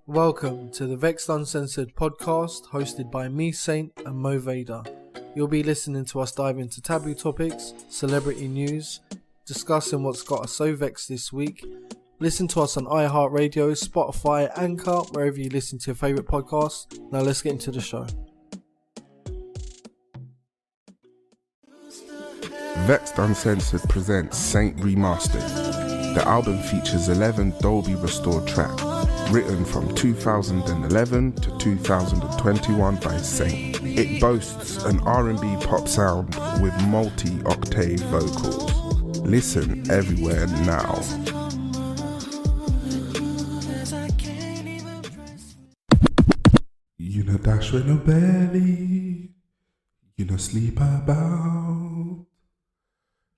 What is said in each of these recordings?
Welcome to the Vexxed Uncensored podcast, hosted by me, Saint, and Mo Vader. You'll be listening to us dive into taboo topics, celebrity news, discussing what's got us so vexed this week. Listen to us on iHeartRadio, Spotify, Anchor, wherever you listen to your favourite podcasts. Now let's get into the show. Vexxed Uncensored presents Saint Remastered. The album features 11 Dolby restored tracks, written from 2011 to 2021 by Saint. It boasts an R&B pop sound with multi-octave vocals. Listen everywhere now. You know dash with no belly, you know sleep about,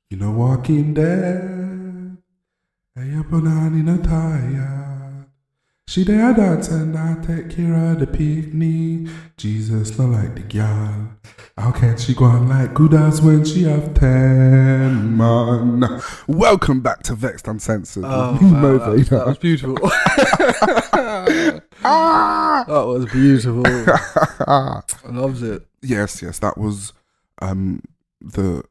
you know walking dead, and you put on in a tire. She there dance and I take care of the picnic. Jesus not like the girl. How can she go on like good as when she have 10 man? Welcome back to Vexxed Uncensored. Oh, wow, that was beautiful. That was beautiful. I loved it. Yes, that was the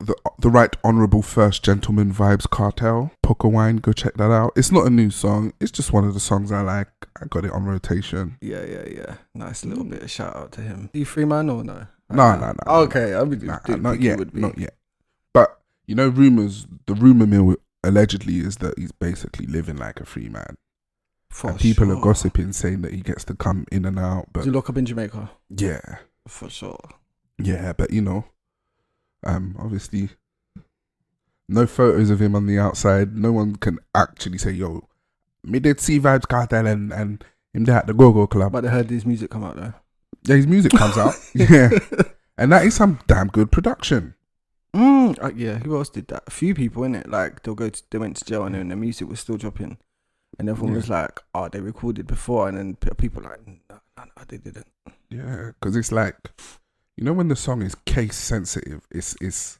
Right Honourable First Gentleman Vybz Kartel. Poker Wine, go check that out. It's not a new song, it's just one of the songs I like. I got it on rotation. Yeah. Nice little bit of shout out to him. Are you free man or no? No. Okay, I mean, not yet. But you know, the rumour mill allegedly is that he's basically living like a free man. And people are gossiping, saying that he gets to come in and out. But does he lock up in Jamaica? Yeah, for sure. Yeah, but you know, obviously, no photos of him on the outside. No one can actually say, "Yo, me did see Vybz Kartel and him there at the Go-Go Club." But I heard his music come out though. Yeah, his music comes out. Yeah, and that is some damn good production. Yeah, who else did that? A few people, innit? Like they went to jail and then the music was still dropping, and everyone was like, "Oh, they recorded before," and then people like, "No, they didn't." Yeah, because it's like, you know, when the song is case sensitive, it's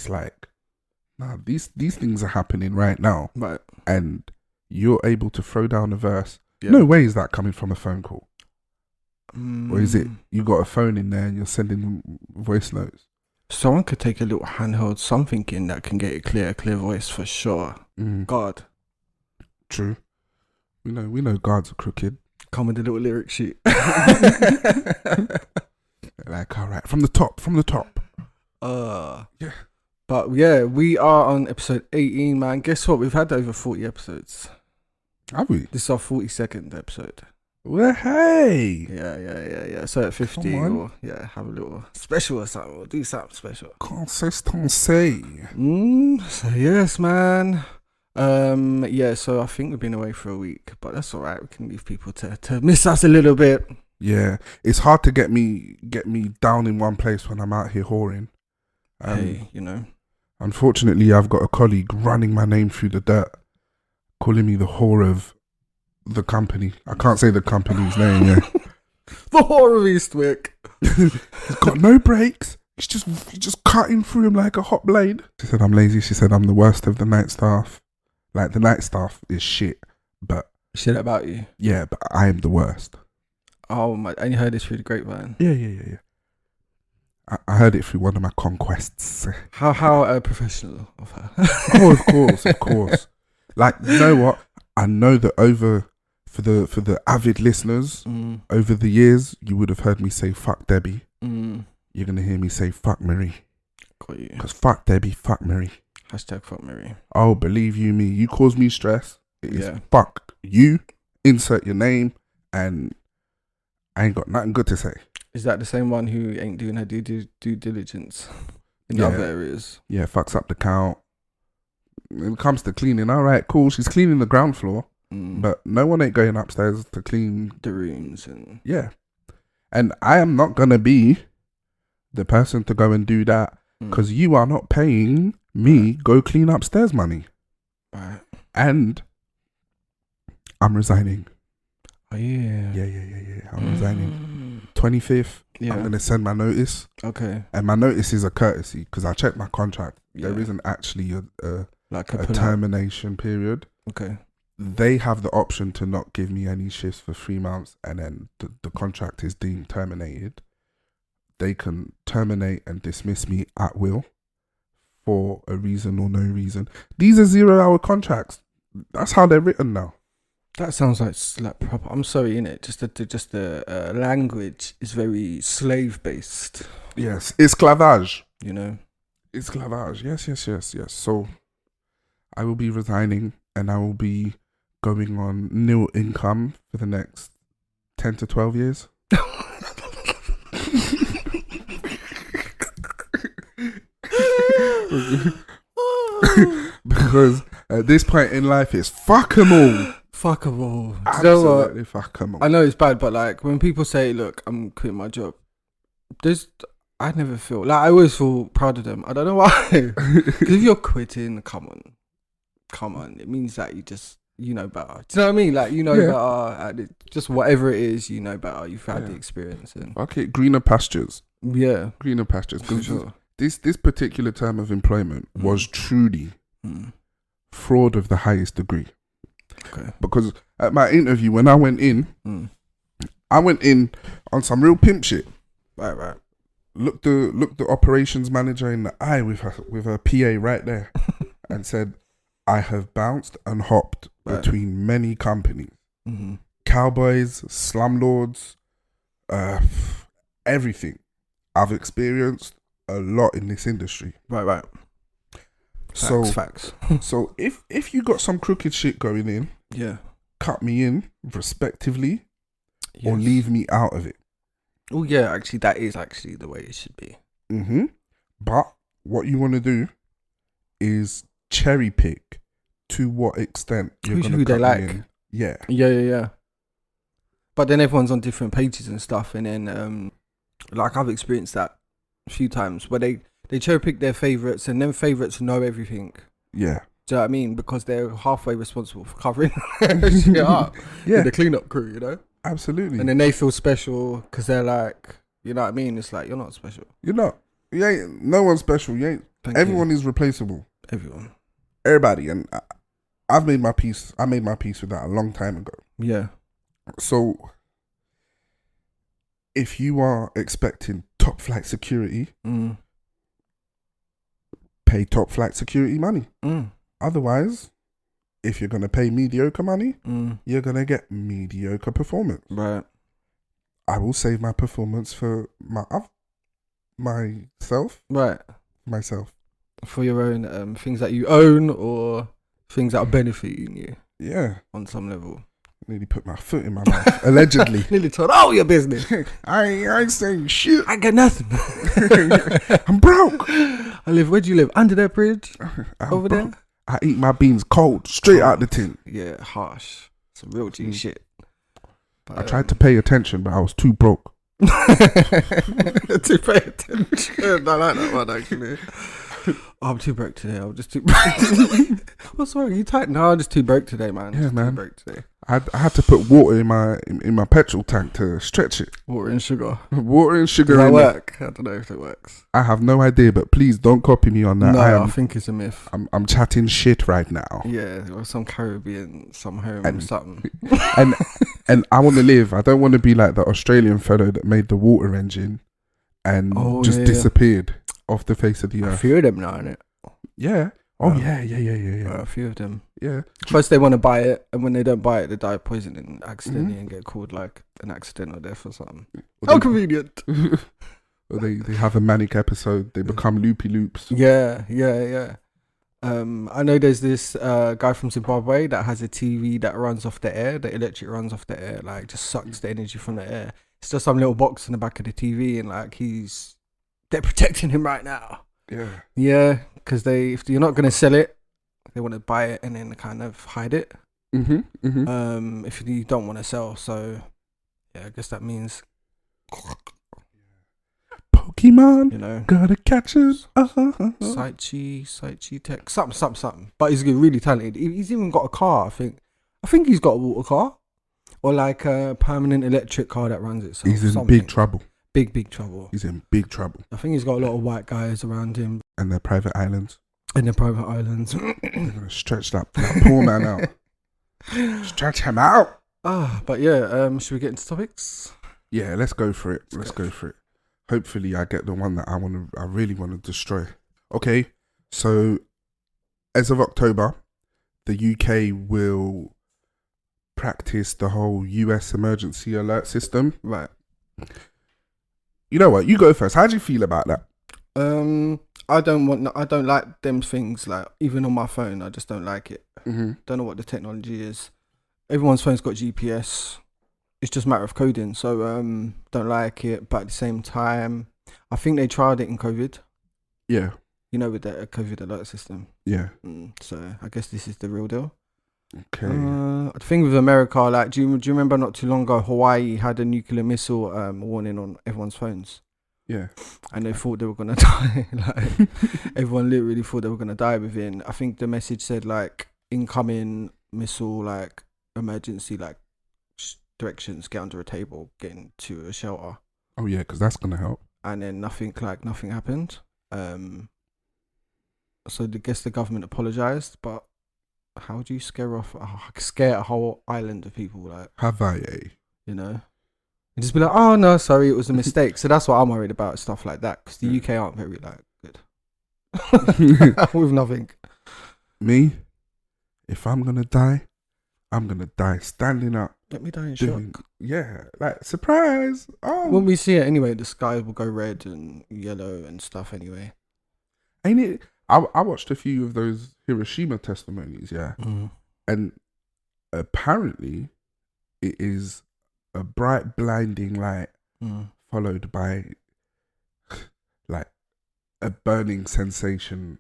like, nah, these things are happening right now, right? And you're able to throw down a verse. Yeah. No way is that coming from a phone call. Or is it you got a phone in there and you're sending voice notes? Someone could take a little handheld something in that can get a clear voice for sure. God. True. We know guards are crooked. Come with a little lyric sheet. Like, all right, from the top. Yeah. But yeah, we are on episode 18, man. Guess what? We've had over 40 episodes. Have we? This is our 42nd episode. Well, hey. Yeah. So at 50, we'll have a little special or something. We'll do something special. Consistency. So yes, man. So I think we've been away for a week, but that's all right. We can leave people to miss us a little bit. Yeah, it's hard to get me down in one place when I'm out here whoring. Hey, you know. Unfortunately, I've got a colleague running my name through the dirt, calling me the whore of the company. I can't say the company's name, yeah. The whore of Eastwick. He's got no brakes. He's just cutting through him like a hot blade. She said I'm lazy. She said I'm the worst of the night staff. Like, the night staff is shit, but... She said that about you? Yeah, but I am the worst. Oh my, and you heard this through the grapevine? Yeah. I heard it through one of my conquests. How professional of her. Oh, of course. Like, you know what? I know that for the avid listeners, over the years, you would have heard me say fuck Debbie. You're going to hear me say fuck Marie. Got you. Because fuck Debbie, fuck Marie. Hashtag fuck Marie. Oh, believe you me, you cause me stress. It is fuck you, insert your name, and I ain't got nothing good to say. Is that the same one who ain't doing her due diligence in the other areas? Yeah, fucks up the count. When it comes to cleaning, all right, cool. She's cleaning the ground floor, but no one ain't going upstairs to clean the rooms. And and I am not going to be the person to go and do that because you are not paying me go clean upstairs money. Right. And I'm resigning. Oh, yeah. Yeah. I'm resigning. 25th, I'm going to send my notice. Okay. And my notice is a courtesy because I checked my contract. There isn't actually a termination period. Okay. they have the option to not give me any shifts for 3 months, and then the contract is deemed terminated. They can terminate and dismiss me at will for a reason or no reason. These are 0-hour contracts. That's how they're written now. That sounds like proper. I'm sorry, innit? Just the language is very slave based. Yes, esclavage. You know, Esclavage. Yes. So I will be resigning, and I will be going on nil income for the next 10 to 12 years. Because at this point in life, it's fuck 'em all. Fuck 'em all. Absolutely fuck 'em all. I know it's bad, but like when people say, "Look, I'm quitting my job," I never feel like, I always feel proud of them. I don't know why. Because if you're quitting, come on, it means that you know better. Do you know what I mean? Like, you know better. Just whatever it is, you know better. You've had the experience. And okay, greener pastures. Yeah, greener pastures. For sure. This particular term of employment was truly fraud of the highest degree. Okay. Because at my interview, when I went in on some real pimp shit. Right. Looked the operations manager in the eye with her PA right there, and said, "I have bounced and hopped between many companies, cowboys, slumlords, everything. I've experienced a lot in this industry." Right. Facts. So if you got some crooked shit going in, cut me in respectively, or leave me out of it. Oh yeah, actually, that is actually the way it should be. But what you want to do is cherry pick to what extent you're going to cut me in. Yeah. But then everyone's on different pages and stuff, and then like I've experienced that a few times where they cherry pick their favourites, and then favourites know everything. Yeah. Do you know what I mean? Because they're halfway responsible for covering shit up. Yeah. The cleanup crew, you know? Absolutely. And then they feel special because they're like, you know what I mean? It's like, you're not special. You're not. You ain't. No one's special. You ain't. Everyone is replaceable. Everybody. And I've made my peace. I made my peace with that a long time ago. Yeah. So if you are expecting top flight security, pay top flight security money. Otherwise, if you're going to pay mediocre money, you're going to get mediocre performance. Right. I will save my performance for myself. Right. Myself. For your own things that you own or things that are benefiting you. Yeah. On some level. Nearly put my foot in my mouth. Allegedly. Nearly told all your business. I ain't saying shit. I got nothing. I'm broke. Where do you live? Under that bridge? Over there? I eat my beans cold, straight out the tin. Yeah, harsh. Some real G shit. But, I tried to pay attention, but I was too broke. To pay attention. I like that one, actually. Oh, I'm too broke today. I'm just too broke. What's wrong? Are you tight? No, I'm just too broke today, man. Yeah, just man. Too broke today. I had to put water in my petrol tank to stretch it. Water and sugar. Water and sugar. Does that work? I don't know if it works. I have no idea, but please don't copy me on that. No, I think it's a myth. I'm chatting shit right now. Yeah, or some Caribbean, some home or something. and I want to live. I don't want to be like the Australian fellow that made the water engine and disappeared off the face of the earth. A few of them now, innit? Yeah. Oh, yeah. A few of them. Yeah. First they want to buy it, and when they don't buy it, they die of poisoning accidentally and get called like an accidental death or something. How convenient. Or they have a manic episode. They become loopy loops. Yeah. I know there's this guy from Zimbabwe that has a TV that runs off the air. The electric runs off the air, like just sucks the energy from the air. It's just some little box in the back of the TV, and like they're protecting him right now. Yeah, because if you're not gonna sell it, they want to buy it and then kind of hide it. If you don't want to sell, so yeah, I guess that means Pokemon, you know, gotta catch it. Sight Chi Tech, something. But he's really talented. He's even got a car. I think he's got a water car or like a permanent electric car that runs itself. He's in big trouble. Big trouble. He's in big trouble. I think he's got a lot of white guys around him. And their private islands. They're going to stretch that poor man out. Stretch him out. But yeah, should we get into topics? Yeah, let's go for it. Let's go for it. Hopefully I get the one that I really want to destroy. Okay, so as of October, the UK will practice the whole US emergency alert system. Right. You know what? You go first. How do you feel about that? I don't like them things, like even on my phone. I just don't like it. Mm-hmm. Don't know what the technology is. Everyone's phone's got GPS. It's just a matter of coding. So don't like it. But at the same time, I think they tried it in COVID. Yeah. You know, with the COVID alert system. Yeah. So I guess this is the real deal. Okay. The thing with America, like, do you remember not too long ago, Hawaii had a nuclear missile warning on everyone's phones? Yeah. And they thought they were gonna die. Like, everyone literally thought they were gonna die within. I think the message said like incoming missile, like emergency, like directions, get under a table, get into a shelter. Oh yeah, because that's gonna help. And then nothing happened. So I guess the government apologized, but how do you scare a whole island of people? Like, Hawaii. You know, and just be like, oh no, sorry, it was a mistake. So that's what I'm worried about, stuff like that, because the UK aren't very like good with nothing. Me, if I'm gonna die, I'm gonna die standing up. Let me die in shock. Yeah, like surprise. Oh, When we see it anyway, the sky will go red and yellow and stuff anyway. Ain't it? I watched a few of those Hiroshima testimonies, yeah, and apparently it is a bright, blinding light followed by like a burning sensation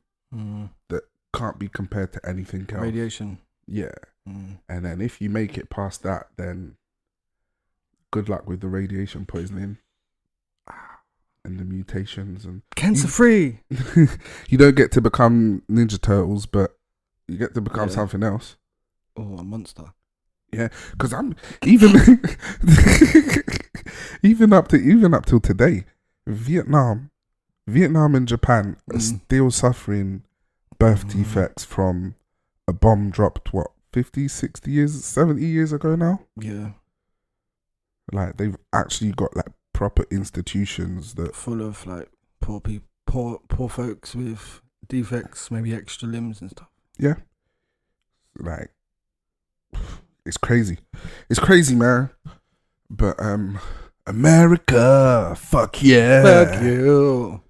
that can't be compared to anything else. Radiation. Yeah. And then if you make it past that, then good luck with the radiation poisoning and the mutations and cancer free. You don't get to become Ninja Turtles, but you get to become something else. Oh, a monster. Yeah, because I'm even even up till today, Vietnam and Japan are still suffering birth defects from a bomb dropped 50, 60 years, 70 years ago now. Yeah. Like they've actually got like proper institutions that full of like poor people, poor folks with defects, maybe extra limbs and stuff. Yeah. Like it's crazy. It's crazy, man. But America, fuck yeah. Fuck you.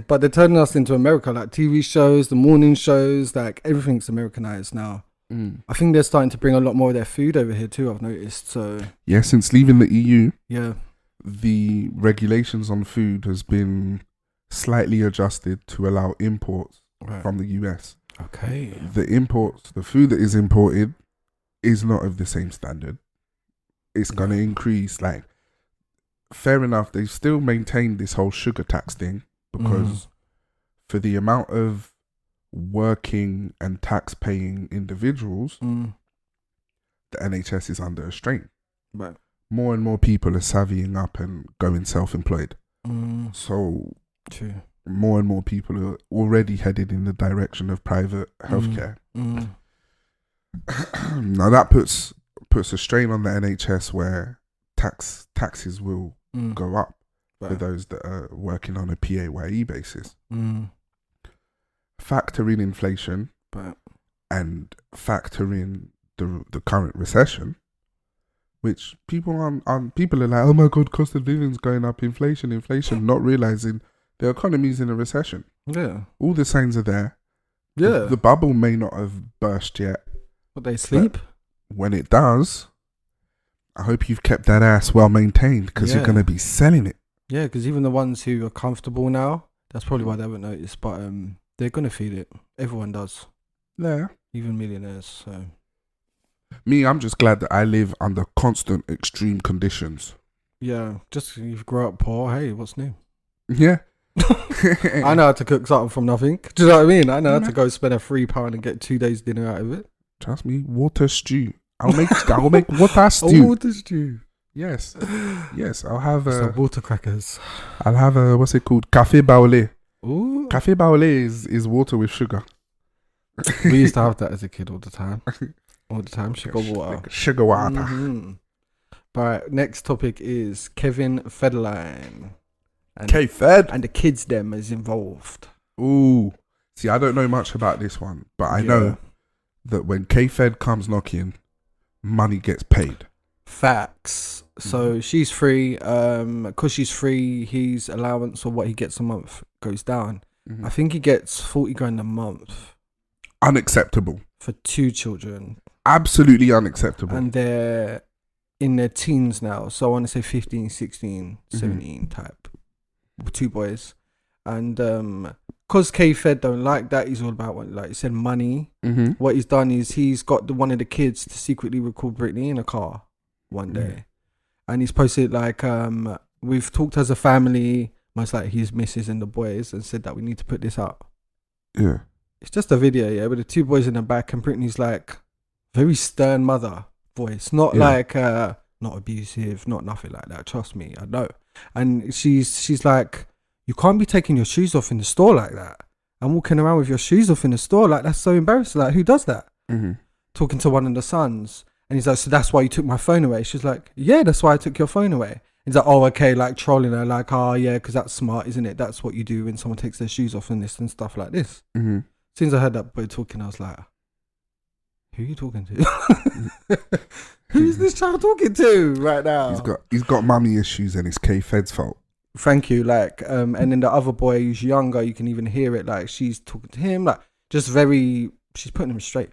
But they're turning us into America, like TV shows, the morning shows, like everything's Americanized now. I think they're starting to bring a lot more of their food over here too, I've noticed. So yeah, since leaving the EU, the regulations on food has been slightly adjusted to allow imports from the US. Okay. The food that is imported is not of the same standard. It's going to increase, like, fair enough, they've still maintained this whole sugar tax thing because for the amount of working and tax paying individuals, the NHS is under a strain. Right. More and more people are savvying up and going self-employed. So true. More and more people are already headed in the direction of private healthcare. Now that puts a strain on the NHS where taxes will go up for those that are working on a PAYE basis. Factor in inflation and factor in the current recession, which people are like, oh my god, cost of living's going up, inflation, not realizing the economy's in a recession. Yeah. All the signs are there. Yeah. The bubble may not have burst yet. But they sleep. When it does, I hope you've kept that ass well maintained because you're going to be selling it. Yeah, because even the ones who are comfortable now, that's probably why they haven't noticed, but they're going to feel it. Everyone does. Yeah. Even millionaires, so. Me, I'm just glad that I live under constant extreme conditions. Yeah, just you grow up poor, hey, what's new? Yeah. I know how to cook something from nothing. Do you know what I mean? I know how to go spend a £3 and get 2 days dinner out of it. Trust me, water stew. I'll make water stew. Water stew. Yes. I'll have water crackers. I'll have what's it called? Café baolé. Ooh. Café baolé is water with sugar. We used to have that as a kid all the time. All the time, sugar water. Sugar water. Mm-hmm. Right, next topic is Kevin Federline. And, K-Fed. and the kids them is involved. Ooh. See, I don't know much about this one, but I know that when K-Fed comes knocking, money gets paid. Facts. So she's free. Because she's free, his allowance or what he gets a month goes down. Mm-hmm. I think he gets 40 grand a month. Unacceptable. For 2 children. Absolutely unacceptable. And they're in their teens now. So I want to say 15, 16, 17 type. 2 boys. And because K-Fed don't like that, he's all about, what, like you said, money. Mm-hmm. What he's done is he's got one of the kids to secretly record Britney in a car one day. And he's posted like, we've talked as a family, most like his missus and the boys, and said that we need to put this up. Yeah. It's just a video, with the 2 boys in the back, and Britney's like very stern mother voice, not like not abusive, not nothing like that. Trust me, I know. And she's like, you can't be taking your shoes off in the store like that and walking around with your shoes off in the store. Like, that's so embarrassing. Like, who does that? Mm-hmm. Talking to one of the sons, and he's like, so that's why you took my phone away? She's like, yeah, that's why I took your phone away. He's like, oh, okay, like trolling her, like, oh yeah, because that's smart, isn't it? That's what you do when someone takes their shoes off and this and stuff like this. Mm-hmm. As soon as I heard that boy talking, I was like, who are you talking to? Who's this child talking to right now? He's got mummy issues, and it's K-Fed's fault. Thank you. Like, and then the other boy who's younger, you can even hear it. Like, she's talking to him, like, just she's putting him straight.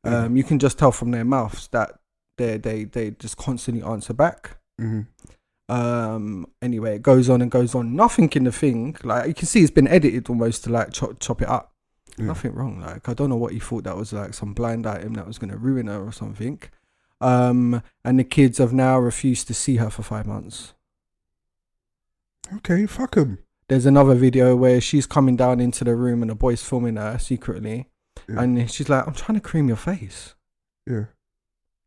You can just tell from their mouths that they just constantly answer back. Mm-hmm. Anyway, it goes on and goes on. Nothing in the thing. Like, you can see it's been edited almost to like chop it up. Yeah. Nothing wrong. Like, I don't know what he thought that was, like some blind item that was going to ruin her or something. And the kids have now refused to see her for 5 months. Okay, fuck him. There's another video where she's coming down into the room and the boy's filming her secretly. Yeah. And she's like, I'm trying to cream your face. Yeah.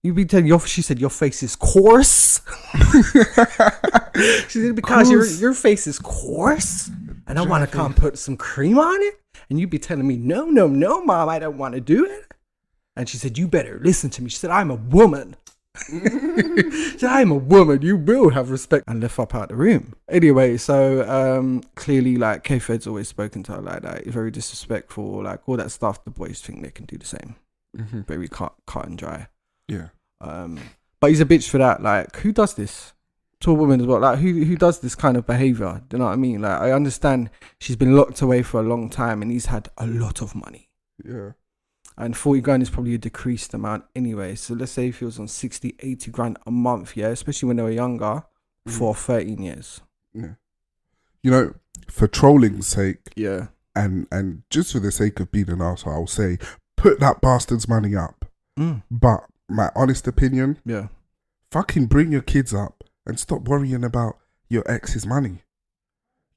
You be telling she said your face is coarse. She said, because your face is coarse and I want to come put some cream on it. And you be telling me, no, mom, I don't want to do it. And she said, you better listen to me. She said, I'm a woman. She said, I'm a woman. You will have respect. And left up out the room. Anyway, so clearly, like, K-Fed's always spoken to her like that. Very disrespectful, like all that stuff. The boys think they can do the same. Mm-hmm. Very cut and dry. Yeah. But he's a bitch for that. Like, who does this to a woman as well? Like, who does this kind of behavior? Do you know what I mean? Like, I understand she's been locked away for a long time and he's had a lot of money. Yeah. And 40 grand is probably a decreased amount anyway. So let's say if he was on 60, 80 grand a month, yeah, especially when they were younger, for 13 years. Yeah. You know, for trolling's sake, yeah, and just for the sake of being an arsehole, I'll say, put that bastard's money up. But my honest opinion, yeah, fucking bring your kids up and stop worrying about your ex's money.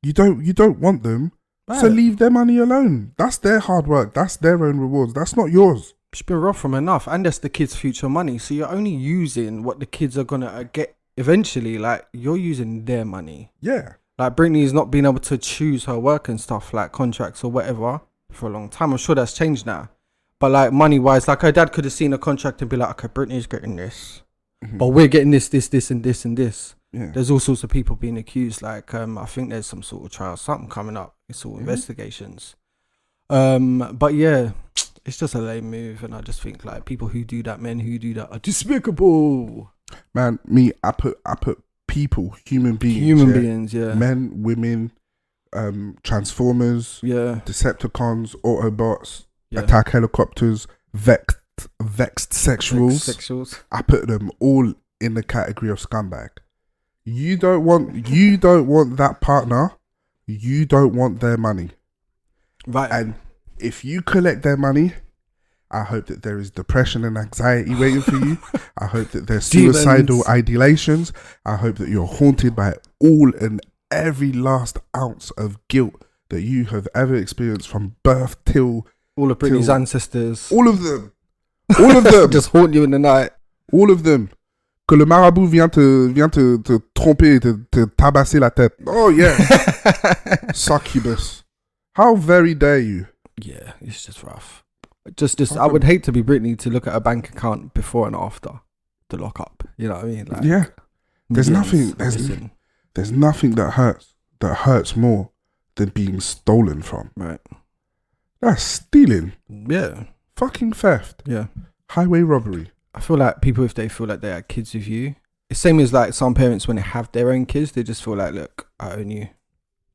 You don't want them. Right. So leave their money alone. That's their hard work. That's their own rewards. That's not yours. It's been rough from enough. And that's the kids' future money. So you're only using what the kids are going to get eventually. Like, you're using their money. Yeah. Like, Britney's not been able to choose her work and stuff, like contracts or whatever, for a long time. I'm sure that's changed now. But, like, money-wise, like, her dad could have seen a contract and be like, okay, Britney's getting this. Mm-hmm. But we're getting this, and this, and this. Yeah. There's all sorts of people being accused. Like, I think there's some sort of trial, something coming up. It's all investigations. But yeah, it's just a lame move. And I just think, like, people who do that, men who do that are despicable. Man, I put people, human beings, yeah. Men, women, Transformers, yeah, Decepticons, Autobots, attack helicopters, vexed sexuals. I put them all in the category of scumbag. You don't want that partner. You don't want their money. Right. And if you collect their money, I hope that there is depression and anxiety waiting for you. I hope that there's suicidal ideations. I hope that you're haunted by all and every last ounce of guilt that you have ever experienced from birth till... all of Britney's ancestors. All of them. All of them. Just haunt you in the night. All of them. Que le marabout vient te tromper, te tabasser la tête. Oh yeah. Succubus. How very dare you? Yeah, it's just rough. Just I would hate to be Britney to look at a bank account before and after the lock up. You know what I mean? Like, yeah. There's millions nothing. There's nothing that hurts more than being stolen from. Right. That's stealing. Yeah. Fucking theft. Yeah. Highway robbery. I feel like people, if they feel like they had kids with you, it's same as like some parents when they have their own kids, they just feel like, look, I own you.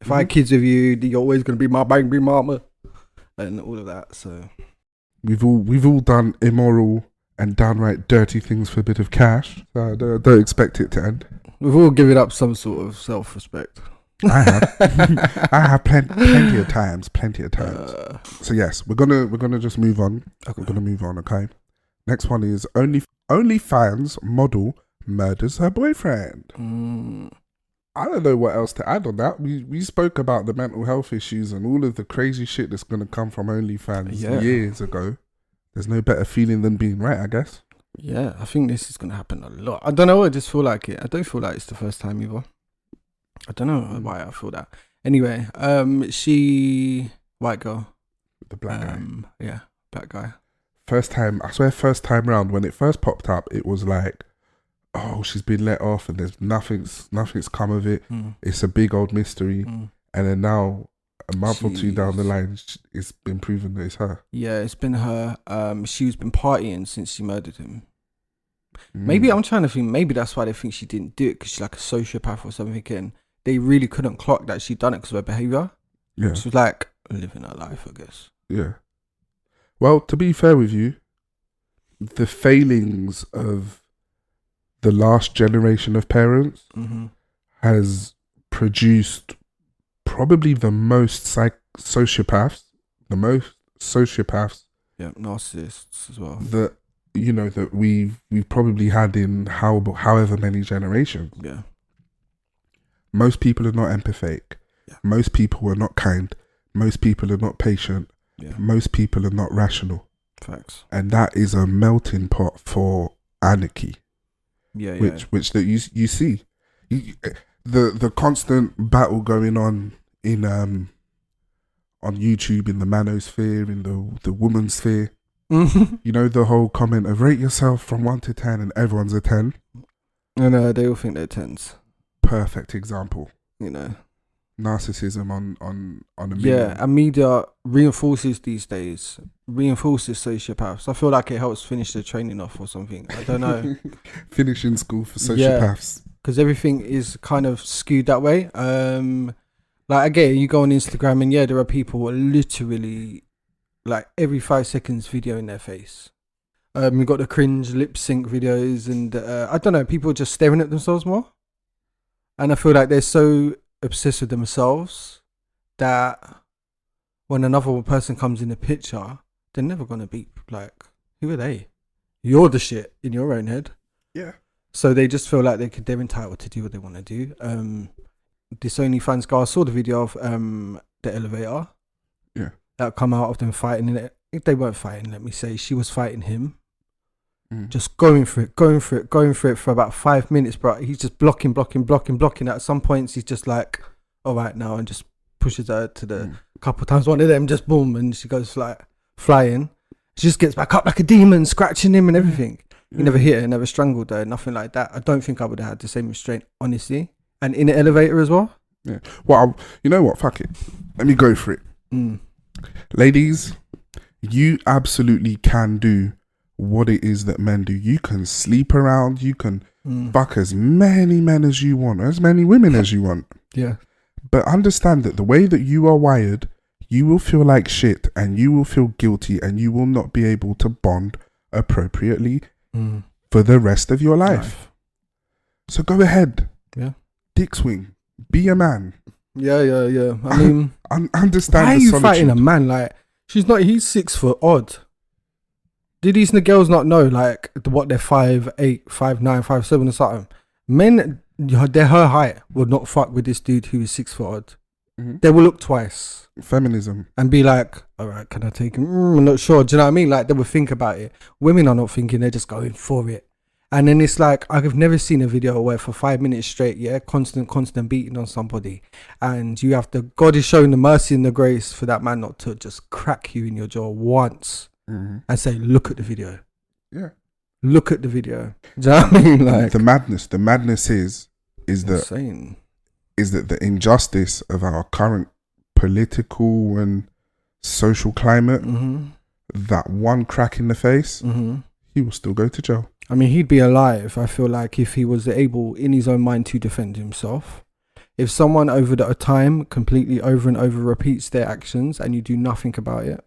If I had kids with you, you're always gonna be my baby mama, and all of that. So we've all done immoral and downright dirty things for a bit of cash. So don't expect it to end. We've all given up some sort of self-respect. I have. I have plenty of times. So yes, we're gonna just move on. Okay. We're gonna move on. Okay. Next one is OnlyFans model murders her boyfriend. I don't know what else to add on that. We spoke about the mental health issues and all of the crazy shit that's gonna come from OnlyFans years ago. There's no better feeling than being right, I guess. Yeah, I think this is gonna happen a lot. I don't know. I just feel like it. I don't feel like it's the first time either. I don't know why I feel that. Anyway, white girl, The black guy. Yeah, black guy. First time round when it first popped up, it was like, oh, she's been let off and there's nothing's come of it. It's a big old mystery. And then now, a month or two down the line, it's been proven that it's her. Yeah, it's been her. She's been partying since she murdered him. Maybe I'm trying to think. Maybe that's why they think she didn't do it, because she's like a sociopath or something. And they really couldn't clock that she'd done it because of her behavior. Yeah, she was like living her life, I guess. Yeah. Well, to be fair with you, the failings of the last generation of parents has produced probably the most sociopaths. Yeah, narcissists as well. That that we've probably had in however many generations. Yeah. Most people are not empathetic. Yeah. Most people are not kind. Most people are not patient. Yeah. Most people are not rational. Facts. And that is a melting pot for anarchy. Yeah. Which that you see. The constant battle going on in on YouTube, in the manosphere, in the woman's sphere. The whole comment of rate yourself from 1 to 10 and everyone's a 10. And they all think they're 10s. Perfect example. Narcissism on a media. Yeah, and media reinforces these days, sociopaths. I feel like it helps finish the training off or something. I don't know. Finishing school for sociopaths. Because everything is kind of skewed that way. Like again, you go on Instagram and there are people who are literally like every 5 seconds video in their face. We've got the cringe lip sync videos and I don't know, people are just staring at themselves more. And I feel like they're so obsessed with themselves that when another person comes in the picture, they're never going to be like, who are they? You're the shit in your own head. Yeah. So they just feel like they're entitled to do what they want to do. This OnlyFans girl, I saw the video of the elevator. Yeah. That come out of them fighting in it. If they weren't fighting, let me say, she was fighting him. Just going for it for about 5 minutes, bro. He's just blocking. At some points, he's just like, all right now, and just pushes her to the couple times. One of them just boom, and she goes like flying. She just gets back up like a demon, scratching him and everything. He never hit her, never strangled her, nothing like that. I don't think I would have had the same restraint, honestly. And in the elevator as well. Yeah. Well, you know what? Fuck it. Let me go for it. Ladies, you absolutely can do what it is that men do. You can sleep around. You can fuck as many men as you want, as many women as you want. Yeah. But understand that the way that you are wired, you will feel like shit and you will feel guilty and you will not be able to bond appropriately for the rest of your life. So go ahead. Yeah. Dick swing. Be a man. Yeah. I mean, understand. Why are the you solitude. fighting a man? Like, he's 6 foot odd. Did these girls not know like what they're 5'8", 5'9", 5'7" or something? Men, they're her height, would not fuck with this dude who is 6 foot odd. They will look twice. Feminism. And be like, all right, can I take him? I'm not sure. Do you know what I mean? Like, they will think about it. Women are not thinking, they're just going for it. And then it's like, I've never seen a video where for 5 minutes straight, constant beating on somebody. And you have to, God is showing the mercy and the grace for that man not to just crack you in your jaw once. and say, look at the video. Yeah. Look at the video. Do you know what I mean? Like, the madness is insane. that the injustice of our current political and social climate, that one crack in the face, he will still go to jail. I mean, he'd be alive, I feel like, if he was able in his own mind to defend himself. If someone over the time completely over and over repeats their actions and you do nothing about it,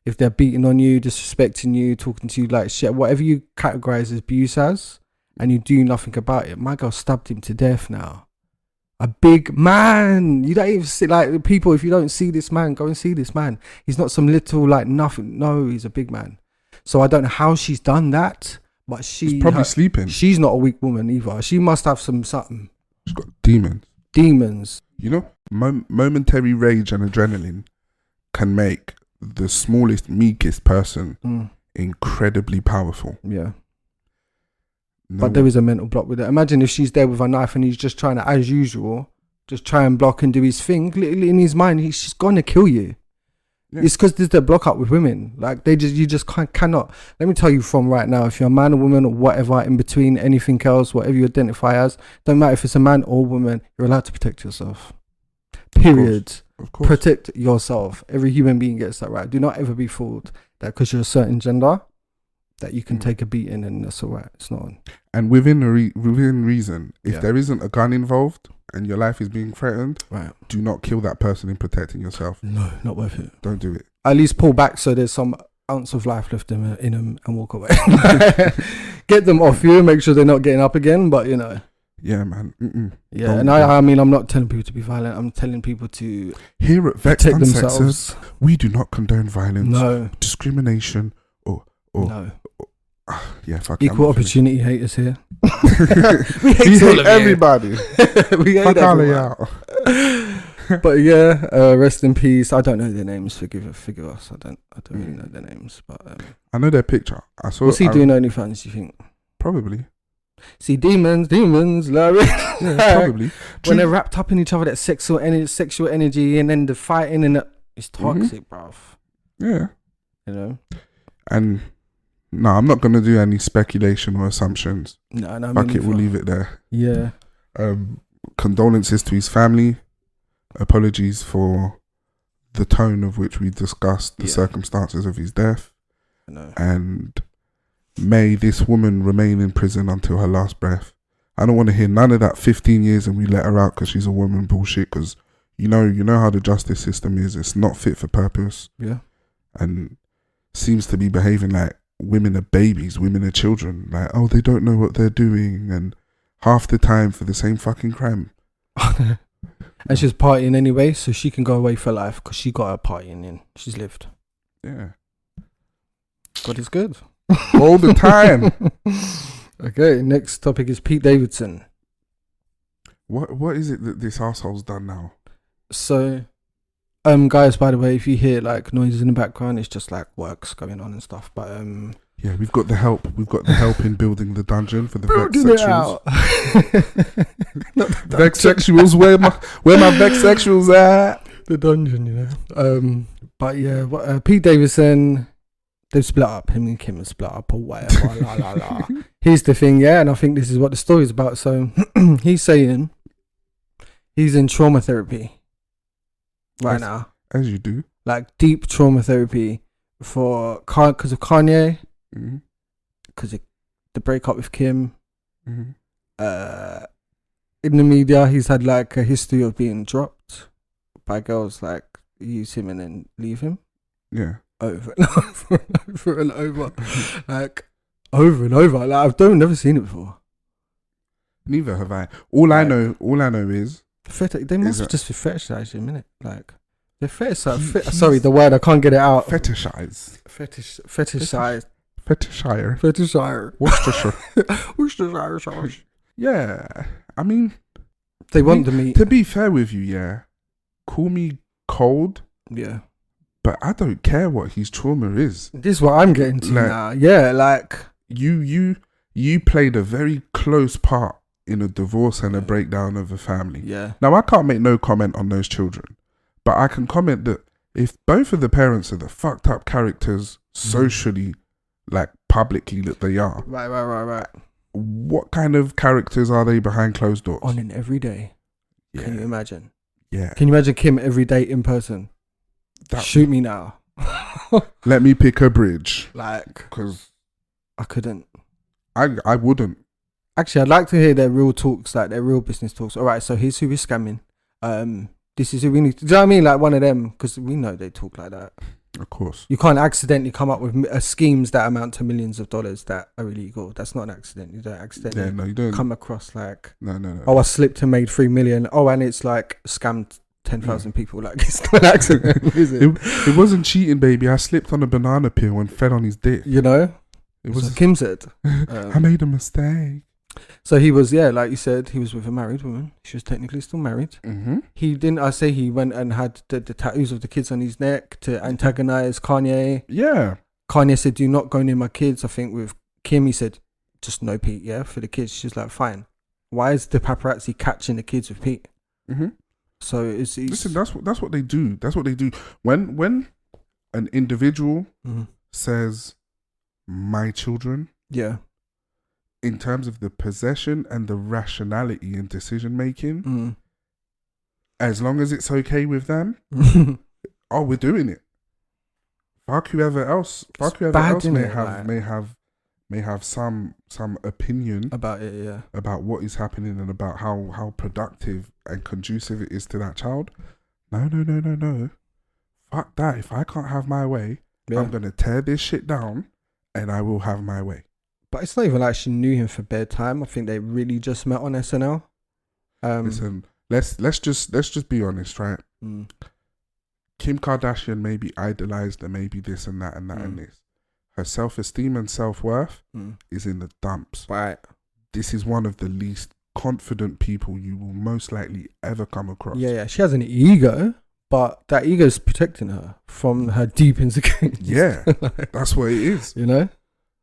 if they're beating on you, disrespecting you, talking to you like shit, whatever you categorize as abuse as, and you do nothing about it. My girl stabbed him to death now. A big man. You don't even see, like, people, if you don't see this man, go and see this man. He's not some little, like, nothing. No, he's a big man. So I don't know how she's done that, but she's probably sleeping. She's not a weak woman either. She must have something. She's got demons. You know, momentary rage and adrenaline can make the smallest, meekest person incredibly powerful. Yeah. But there is a mental block with it. Imagine if she's there with a knife and he's just trying to, as usual, just try and block and do his thing. Literally in his mind, he's just going to kill you. Yeah. It's because there's the block up with women. Like, you just cannot. Let me tell you from right now, if you're a man or woman or whatever, in between, anything else, whatever you identify as, don't matter if it's a man or woman, you're allowed to protect yourself. Period. Of course. Protect yourself. Every human being gets that right. Do not ever be fooled that because you're a certain gender, that you can take a beating and that's all right. It's not on. And within reason, if there isn't a gun involved and your life is being threatened, right, do not kill that person in protecting yourself. No, not worth it. Don't do it. At least pull back so there's some ounce of life left in them and walk away. Get them off you, make sure they're not getting up again, but you know. Yeah, man. Yeah, and I mean, I'm not telling people to be violent. I'm telling people to here at Vexxed themselves. We do not condone violence, discrimination, or no. Yeah, fuck equal opportunity haters here. we hate everybody. We hate everyone. But yeah, rest in peace. I don't know their names. Forgive us. I don't really know their names, but I know their picture. I saw. What's he doing OnlyFans? You think? Probably. See, demons, Larry. Yeah, probably. When they're wrapped up in each other, that sexual energy, and then the fighting, and it's toxic, bruv. Yeah. You know. And no, I'm not gonna do any speculation or assumptions. No. Fuck it, we'll leave it there. Yeah. Condolences to his family. Apologies for the tone of which we discussed the circumstances of his death. I know. And may this woman remain in prison until her last breath. I don't want to hear none of that 15 years and we let her out because she's a woman bullshit, because you know how the justice system is. It's not fit for purpose. Yeah. And seems to be behaving like women are babies, women are children. Like, oh, they don't know what they're doing, and half the time for the same fucking crime. And she's partying anyway, so she can go away for life because she got her partying in. She's lived. Yeah. God is good. All the time. Okay, next topic is Pete Davidson. What is it that this asshole's done now? So, guys, by the way, if you hear like noises in the background, it's just like works going on and stuff. But yeah, we've got the help. We've got the help in building the dungeon for the Vexxed sexuals. Vexxed sexuals, where my Vexxed sexuals at? The dungeon, you know. But yeah, Pete Davidson, they've split up. Him and Kim have split up or whatever. La, la, la. Here's the thing, yeah, and I think this is what the story's about. So he's saying he's in trauma therapy right now. As you do. Like deep trauma therapy because of Kanye, because of the breakup with Kim. In the media, he's had like a history of being dropped by girls like use him and then leave him. Yeah. Over and over and over. Like over and over. Like I've never seen it before. Neither have I. All I know is they must have just fetishized him, innit? Like they're sorry, the word I can't get it out. Fetishize. Fetishized. Fetishire. Worcestershire sauce. Yeah. I mean, they want the meat. To be fair with you, yeah. Call me cold. Yeah. But I don't care what his trauma is. This is what I'm getting to now. Yeah, like you played a very close part in a divorce and a breakdown of a family. Yeah. Now I can't make no comment on those children, but I can comment that if both of the parents are the fucked up characters socially, like publicly that they are. Right. What kind of characters are they behind closed doors? On in every day. Yeah. Can you imagine? Yeah. Can you imagine Kim every day in person? Shoot me now. Let me pick a bridge. Like, because I couldn't. I wouldn't. Actually, I'd like to hear their real talks, like their real business talks. All right, so here's who we're scamming. This is who we need. Do you know what I mean? Like one of them, because we know they talk like that. Of course. You can't accidentally come up with schemes that amount to millions of dollars that are illegal. That's not an accident. You don't accidentally you don't come across like, no. Oh, I slipped and made 3 million. Oh, and it's like scammed 10,000 people. Like, it's not an accident, is it? It wasn't cheating, baby. I slipped on a banana peel and fell on his dick. You know? It was what Kim said. I made a mistake. So he was, like you said, he was with a married woman. She was technically still married. Mm-hmm. He didn't, I say he went and had the tattoos of the kids on his neck to antagonize Kanye. Yeah. Kanye said, do not go near my kids. I think with Kim, he said, just no Pete, yeah, for the kids. She's like, fine. Why is the paparazzi catching the kids with Pete? Mm-hmm. So it's listen, that's what they do. That's what they do. When an individual says, my children, yeah, in terms of the possession and the rationality in decision making, as long as it's okay with them, we're doing it. Fuck whoever else. Fuck whoever else may have some opinion about it, yeah, about what is happening and about how productive and conducive it is to that child. No. Fuck that. If I can't have my way, I'm gonna tear this shit down, and I will have my way. But it's not even like she knew him for bedtime. I think they really just met on SNL. Listen, let's just be honest, right? Kim Kardashian may be idolized and maybe this and that and that and this. Her self-esteem and self-worth is in the dumps. Right. This is one of the least confident people you will most likely ever come across. Yeah. She has an ego, but that ego is protecting her from her deep insecurities. Yeah, that's what it is. You know?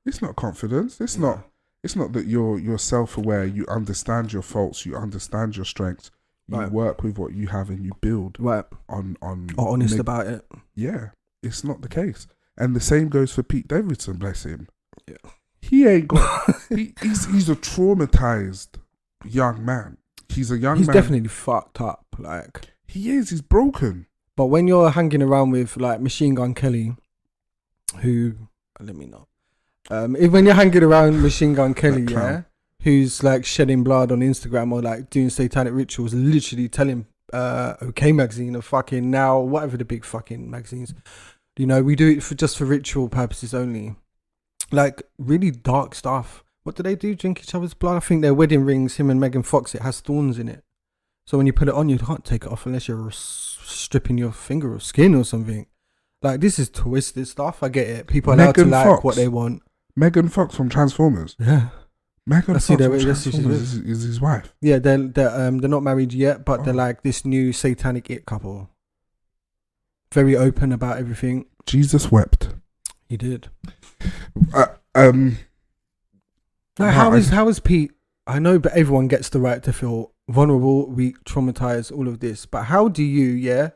It's not confidence. It's not that you're self-aware. You understand your faults. You understand your strengths. You work with what you have and you build on honest about it. Yeah, it's not the case. And the same goes for Pete Davidson, bless him. Yeah. He ain't got he's a traumatized young man. He's a young man. He's definitely fucked up. Like, he is, he's broken. But when you're hanging around with like Machine Gun Kelly, who let me know. When you're hanging around Machine Gun Kelly, who's like shedding blood on Instagram or like doing satanic rituals, literally telling OK Magazine or fucking Now, whatever the big fucking magazines, you know, we do it for ritual purposes only. Like really dark stuff. What do they do? Drink each other's blood? I think their wedding rings, him and Megan Fox, it has thorns in it. So when you put it on, you can't take it off unless you're stripping your finger or skin or something. Like, this is twisted stuff. I get it. People are allowed to like what they want. Megan Fox from Transformers. Yeah. Megan Fox from Transformers is his wife. Yeah, they're not married yet, but they're like this new satanic it couple. Very open about everything. Jesus wept. He did. How is Pete? I know, but everyone gets the right to feel vulnerable, weak, traumatized, all of this. But how do you,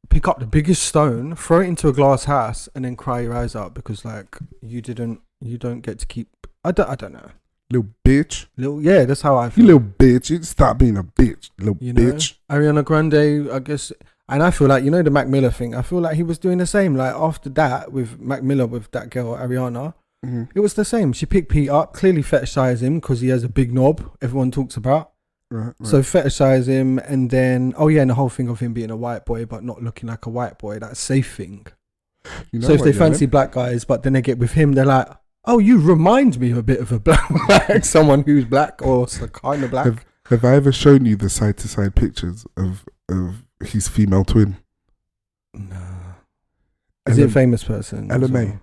pick up the biggest stone, throw it into a glass house, and then cry your eyes out because like you don't get to keep. I don't know. Little bitch. That's how I feel. You little bitch. You stop being a bitch, little bitch. Ariana Grande, I guess. And I feel like, the Mac Miller thing, I feel like he was doing the same. Like after that with Mac Miller, with that girl, Ariana, it was the same. She picked Pete up, clearly fetishized him because he has a big knob everyone talks about. Right. So fetishize him, and then, and the whole thing of him being a white boy but not looking like a white boy, that safe thing. So if they fancy black guys, but then they get with him, they're like, oh, you remind me a bit of a black, like someone who's black or kind of black. Have I ever shown you the side-to-side pictures of his female twin? No. Is it a famous person? LMA.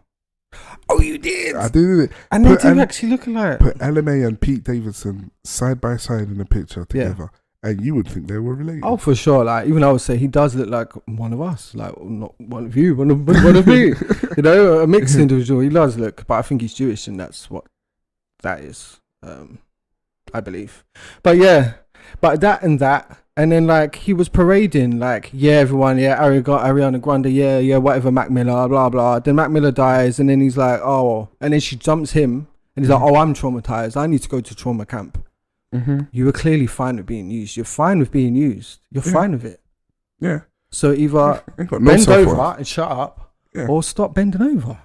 Oh, you did? I did it. And they do actually look alike. Put LMA and Pete Davidson side by side in a picture together, and you would think they were related. Oh, for sure. Like, even I would say he does look like one of us. Like, not one of you, one of me. A mixed individual. He does look, but I think he's Jewish, and that's what that is. I believe. But but that, And then like he was parading like, yeah, everyone, yeah, Ariana Grande, yeah, whatever, Mac Miller, blah blah. Then Mac Miller dies, and then he's like, oh, and then she jumps him, and he's like, oh, I'm traumatized. I need to go to trauma camp. Mm-hmm. You were clearly fine with being used. You're fine with being used. You're fine with it. Yeah. So either bend over and shut up, or stop bending over.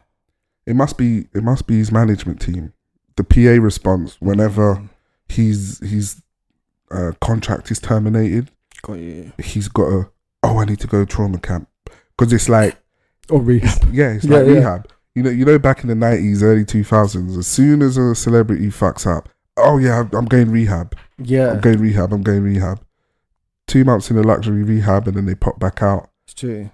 It must be his management team. The PA response whenever his contract is terminated. Got you. He's got a I need to go trauma camp because it's like or rehab. It's like rehab. You know, back in the 90s, early 2000s, as soon as a celebrity fucks up, oh yeah, I'm going rehab. Yeah, I'm going rehab. 2 months in a luxury rehab, and then they pop back out. It's true.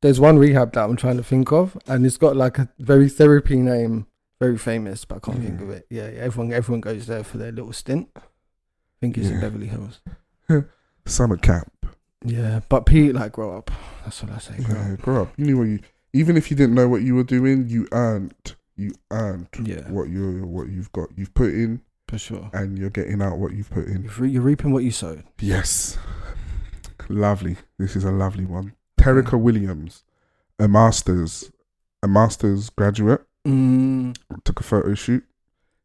There's one rehab that I'm trying to think of, and it's got like a very therapy name, very famous, but I can't think of it. Yeah, everyone goes there for their little stint. I think it's in Beverly Hills. Summer camp. Yeah, but Pete, like, grow up. That's what I say. Grow up. You knew even if you didn't know what you were doing, you earned what you've got. You've put in. For sure. And you're getting out what you've put in. You're reaping what you sowed. Yes. Lovely. This is a lovely one. Terica Williams, a master's graduate, took a photo shoot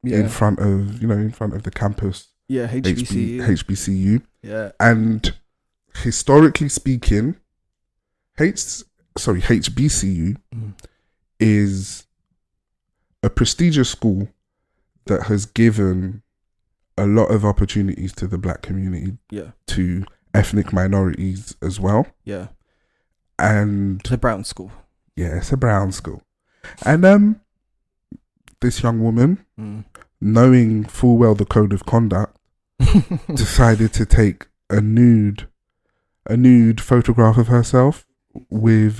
in front of the campus. Yeah, HBCU. Yeah. And historically speaking, HBCU is a prestigious school that has given a lot of opportunities to the black community, to ethnic minorities as well. Yeah. And it's a brown school. Yeah, it's a brown school. And this young woman, knowing full well the code of conduct, decided to take a nude photograph of herself with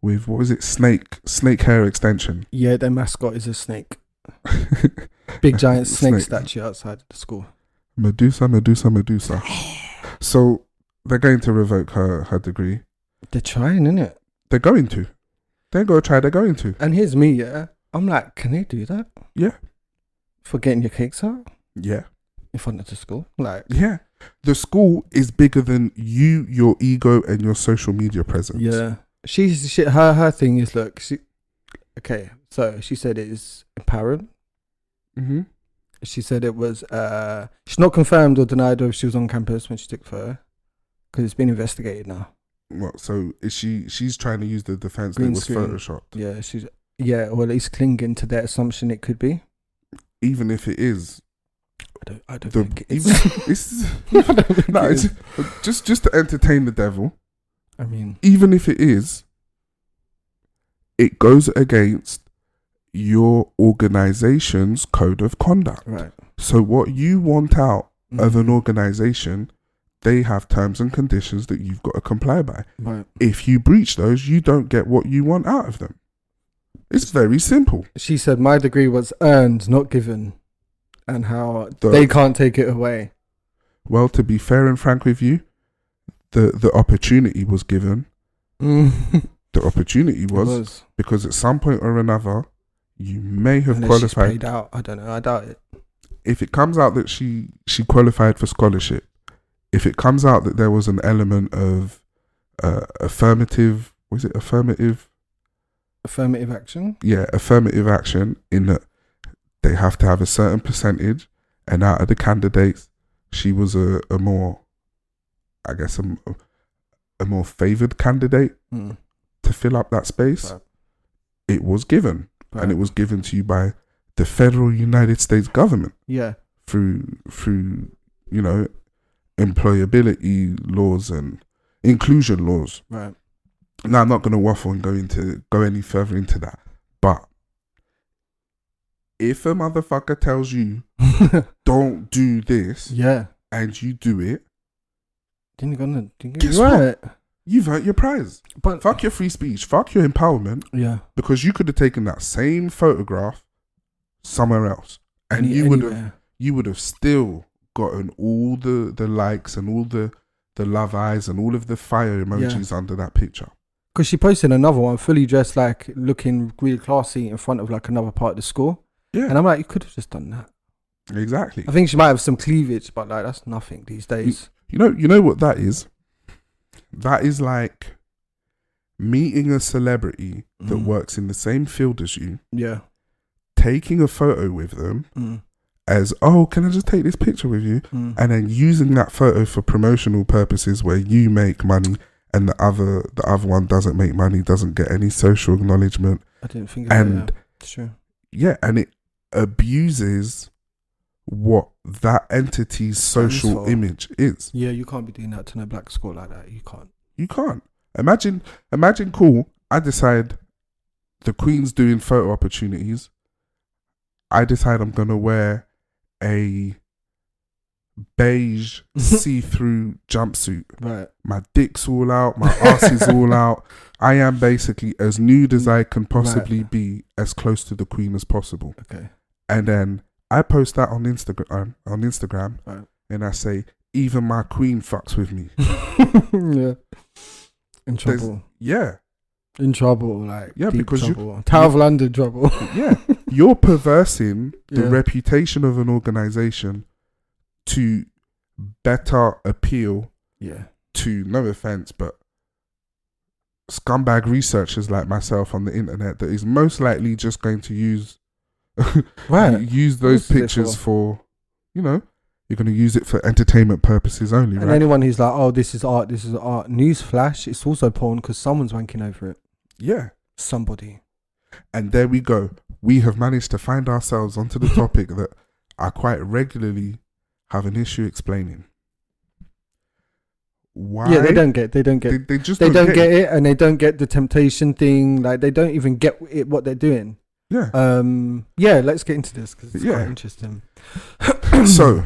what was it? Snake hair extension. Yeah, their mascot is a snake. Big giant snake statue outside the school. Medusa. So they're going to revoke her degree. They're trying, innit? They're going to. They're going to try. They're going to. And here's me, I'm like, can they do that? Yeah. For getting your cakes out? Yeah. In front of the school? Like. Yeah. The school is bigger than you, your ego, and your social media presence. Yeah. Her thing is, look, so she said it is empowering. Mm-hmm. She said it was, she's not confirmed or denied if she was on campus when she took photo, because it's been investigated now. What? So is she's trying to use the defense that it was photoshopped? Yeah, or at least clinging to that assumption it could be. Even if it is. I don't think it is. Just to entertain the devil. I mean, even if it is, it goes against your organization's code of conduct. Right. So what you want out of an organization, they have terms and conditions that you've got to comply by. Right. If you breach those, you don't get what you want out of them. It's very simple. She said my degree was earned, not given, and how they can't take it away. Well, to be fair and frank with you, the opportunity was given. The opportunity was because at some point or another, you may have qualified. She's paid out. I don't know. I doubt it. If it comes out that she qualified for scholarship, if it comes out that there was an element of affirmative action? Yeah, affirmative action in that they have to have a certain percentage, and out of the candidates, she was a more, I guess, a more favoured candidate to fill up that space. Right. It was given. Right. And it was given to you by the federal United States government. Yeah. Through employability laws and inclusion laws. Right. Now, I'm not going to waffle and go any further into that. But if a motherfucker tells you, don't do this, and you do it, then guess what? You've earned your prize. But fuck your free speech. Fuck your empowerment. Yeah. Because you could have taken that same photograph somewhere else, and you would have still gotten all the likes and all the love eyes and all of the fire emojis under that picture. Because she posted another one fully dressed, like looking really classy in front of like another part of the school. Yeah. And I'm like, you could have just done that. Exactly. I think she might have some cleavage, but like that's nothing these days. You know what that is? That is like meeting a celebrity that works in the same field as you. Yeah. Taking a photo with them as, oh, can I just take this picture with you? And then using that photo for promotional purposes where you make money and the other one doesn't make money, doesn't get any social acknowledgement. I didn't think of that. Yeah. It's true. Yeah, and it abuses what that entity's social image is. Yeah, you can't be doing that to no black squad like that. You can't. You can't. Imagine, cool, I decide the Queen's doing photo opportunities. I decide I'm going to wear a beige see-through jumpsuit. Right. My dick's all out, my ass is all out. I am basically as nude as I can possibly be, as close to the Queen as possible. Okay. And then I post that on Instagram, right. And I say, even my Queen fucks with me. Yeah. In trouble. In trouble, like because trouble. Tower of London trouble. Yeah. You're perversing the reputation of an organisation to better appeal to, no offence, but scumbag researchers like myself on the internet that is most likely just going to use use those pictures for, you know, you're going to use it for entertainment purposes only, and right? anyone who's like, oh, this is art, newsflash, it's also porn because someone's wanking over it. Yeah. Somebody. And there we go. We have managed to find ourselves onto the topic that I quite regularly have an issue explaining. Why? Yeah, they don't get They just don't get it, and they don't get the temptation thing. Like, they don't even get it, what they're doing. Yeah. Let's get into this because it's quite interesting. So,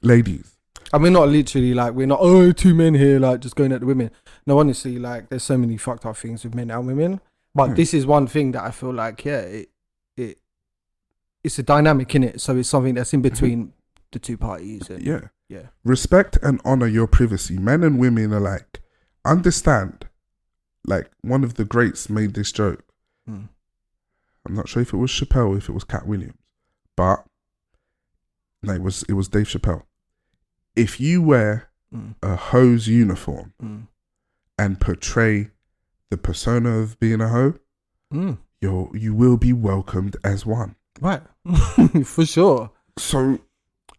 ladies. And we're not literally like, we're not, two men here, like, just going at the women. No, honestly, like, there's so many fucked up things with men and women. But this is one thing that I feel like, it's a dynamic in it. So it's something that's in between the two parties. And yeah. Respect and honor your privacy. Men and women are like, understand. Like, one of the greats made this joke. I'm not sure if it was Chappelle or if it was Cat Williams, but no, it was Dave Chappelle. If you wear a hoe's uniform and portray the persona of being a hoe, you will be welcomed as one. Right. For sure. So,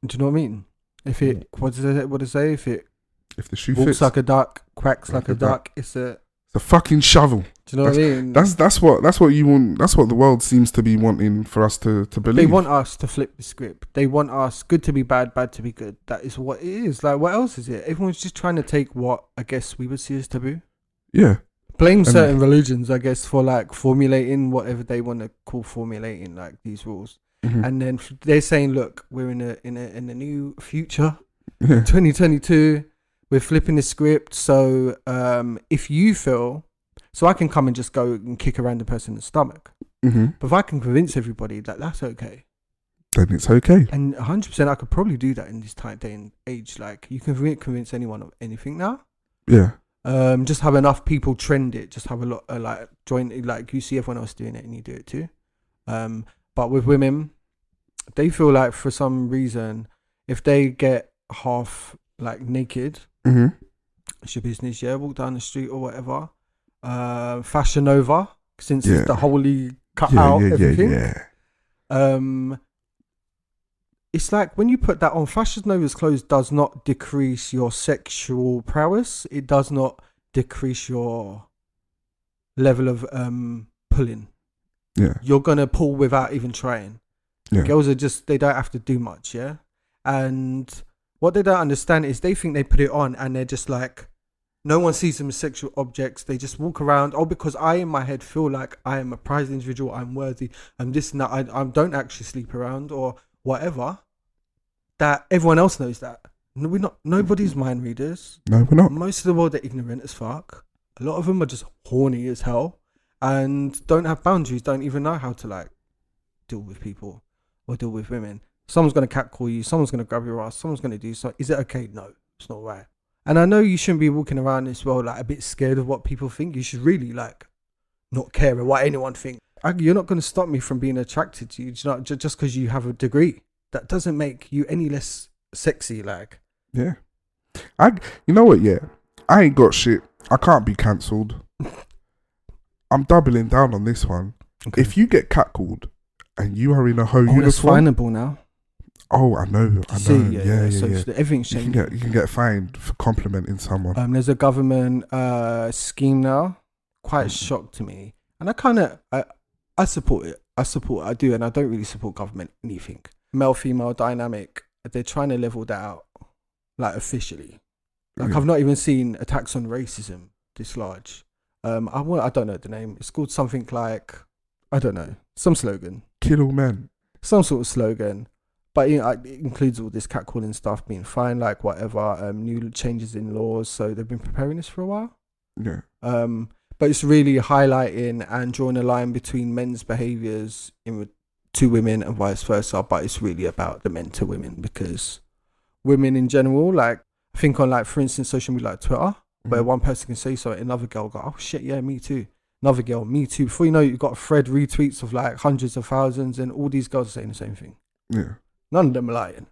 do you know what I mean? If it, what does it say? If the shoe walks fits like a duck, quacks like a duck, it's a fucking shovel. Do you know what I mean? That's what you want. That's what the world seems to be wanting for us to believe. They want us to flip the script. They want us good to be bad, bad to be good. That is what it is. Like, what else is it? Everyone's just trying to take what I guess we would see as taboo. Yeah. Blame certain religions, I guess, for like formulating whatever they want to call formulating like these rules. And then they're saying, look, we're in a new future, 2022. We're flipping the script. So if you feel, so I can come and just go and kick a random person in the stomach. But if I can convince everybody that that's okay, then it's okay. And 100%, I could probably do that in this day and age. Like, you can convince anyone of anything now. Yeah. Just have enough people trend it. Just have a lot, like, join, like, you see everyone else doing it and you do it too. But with women, they feel like for some reason, if they get half like naked, it's your business. Yeah, walk down the street or whatever. Fashion over, since it's the wholly cut out everything. It's like when you put that on, Fashion Nova's clothes does not decrease your sexual prowess. It does not decrease your level of pulling. Yeah, you're gonna pull without even trying. Yeah. Girls are just, they don't have to do much. Yeah, and what they don't understand is they think they put it on and they're just like, no one sees them as sexual objects. They just walk around, because I in my head feel like I am a prized individual, I'm worthy, I'm this and that, I don't actually sleep around or whatever. That everyone else knows that. No, we're not, nobody's mind readers. No, we're not. Most of the world are ignorant as fuck. A lot of them are just horny as hell and don't have boundaries, don't even know how to like deal with people or deal with women. Someone's going to catcall you, someone's going to grab your ass, someone's going to do so. Is it okay? No, it's not right. And I know you shouldn't be walking around this world like a bit scared of what people think. You should really like not care about what anyone thinks. You're not going to stop me from being attracted to you, just because you have a degree. That doesn't make you any less sexy. Like, yeah, You know what? Yeah, I ain't got shit. I can't be cancelled. I'm doubling down on this one. Okay. If you get catcalled and you are in a hoe It's uniform, finable now. oh, I know. Yeah. So everything's You changing. can get fined for complimenting someone. There's a government scheme now. Quite shocked to me, and I support it. I do, and I don't really support government anything. Male-female dynamic. They're trying to level that out, like officially. Like I've not even seen attacks on racism this large. I don't know the name. It's called something like, I don't know, some slogan. Kill all men. Some sort of slogan. But it includes all this catcalling stuff being fine, like whatever, new changes in laws. So they've been preparing this for a while. Yeah. But it's really highlighting and drawing a line between men's behaviours to women and vice versa. But it's really about the men to women, because women in general, like, I think on, like, for instance, social media like Twitter, where one person can say so, another girl go, oh shit, yeah, me too. Another girl, me too. Before you know it, you've got a thread retweets of like hundreds of thousands, and all these girls are saying the same thing. Yeah. None of them are lying.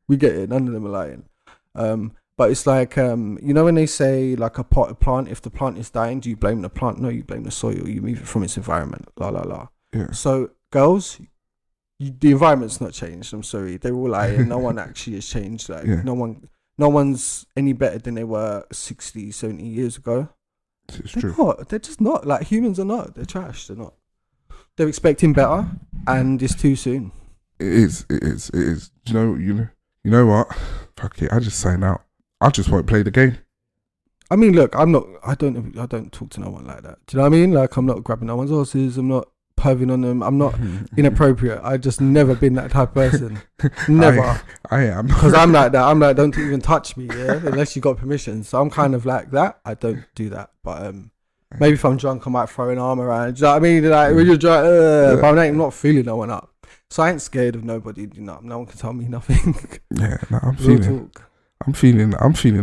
We get it. None of them are lying. But it's like, you know, when they say like a plant, if the plant is dying, do you blame the plant? No, you blame the soil. You move it from its environment. La la la. Yeah. So girls, the environment's not changed. I'm sorry, they're all lying. No one actually has changed. Like no one's any better than they were 60, 70 years ago. It's They're true. not. They're just not. Like, humans are not. They're trash. They're not. They're expecting better, and it's too soon. It is. You know what? Fuck it. I just sign out. I just won't play the game. I mean, look, I don't talk to no one like that. Do you know what I mean? Like, I'm not grabbing no one's horses. I'm not perving on them. I'm not inappropriate. I just never been that type of person. Never. I am. Because I'm like that. I'm like, don't even touch me, yeah, unless you got permission. So I'm kind of like that. I don't do that. But maybe if I'm drunk, I might throw an arm around. Do you know what I mean? Like, when you're drunk, but I'm not feeling no one up. So I ain't scared of nobody. You know, no one can tell me nothing. Yeah, no, I'm Real feeling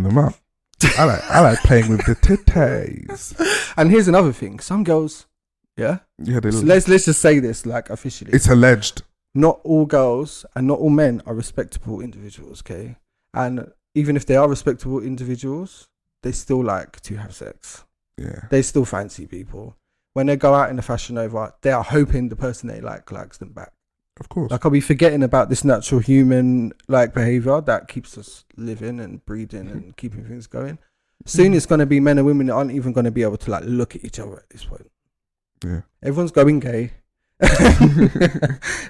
them up. I like playing with the titties. And here's another thing. Some girls, yeah, so let's just say this, like, officially. It's alleged. Not all girls and not all men are respectable individuals, okay? And even if they are respectable individuals, they still like to have sex. Yeah. They still fancy people. When they go out in the Fashion Nova, they are hoping the person they like likes them back. Of course. Like, I'll be forgetting about this natural human like behavior that keeps us living and breathing and keeping things going. Soon it's going to be men and women that aren't even going to be able to like look at each other at this point. Yeah. Everyone's going gay.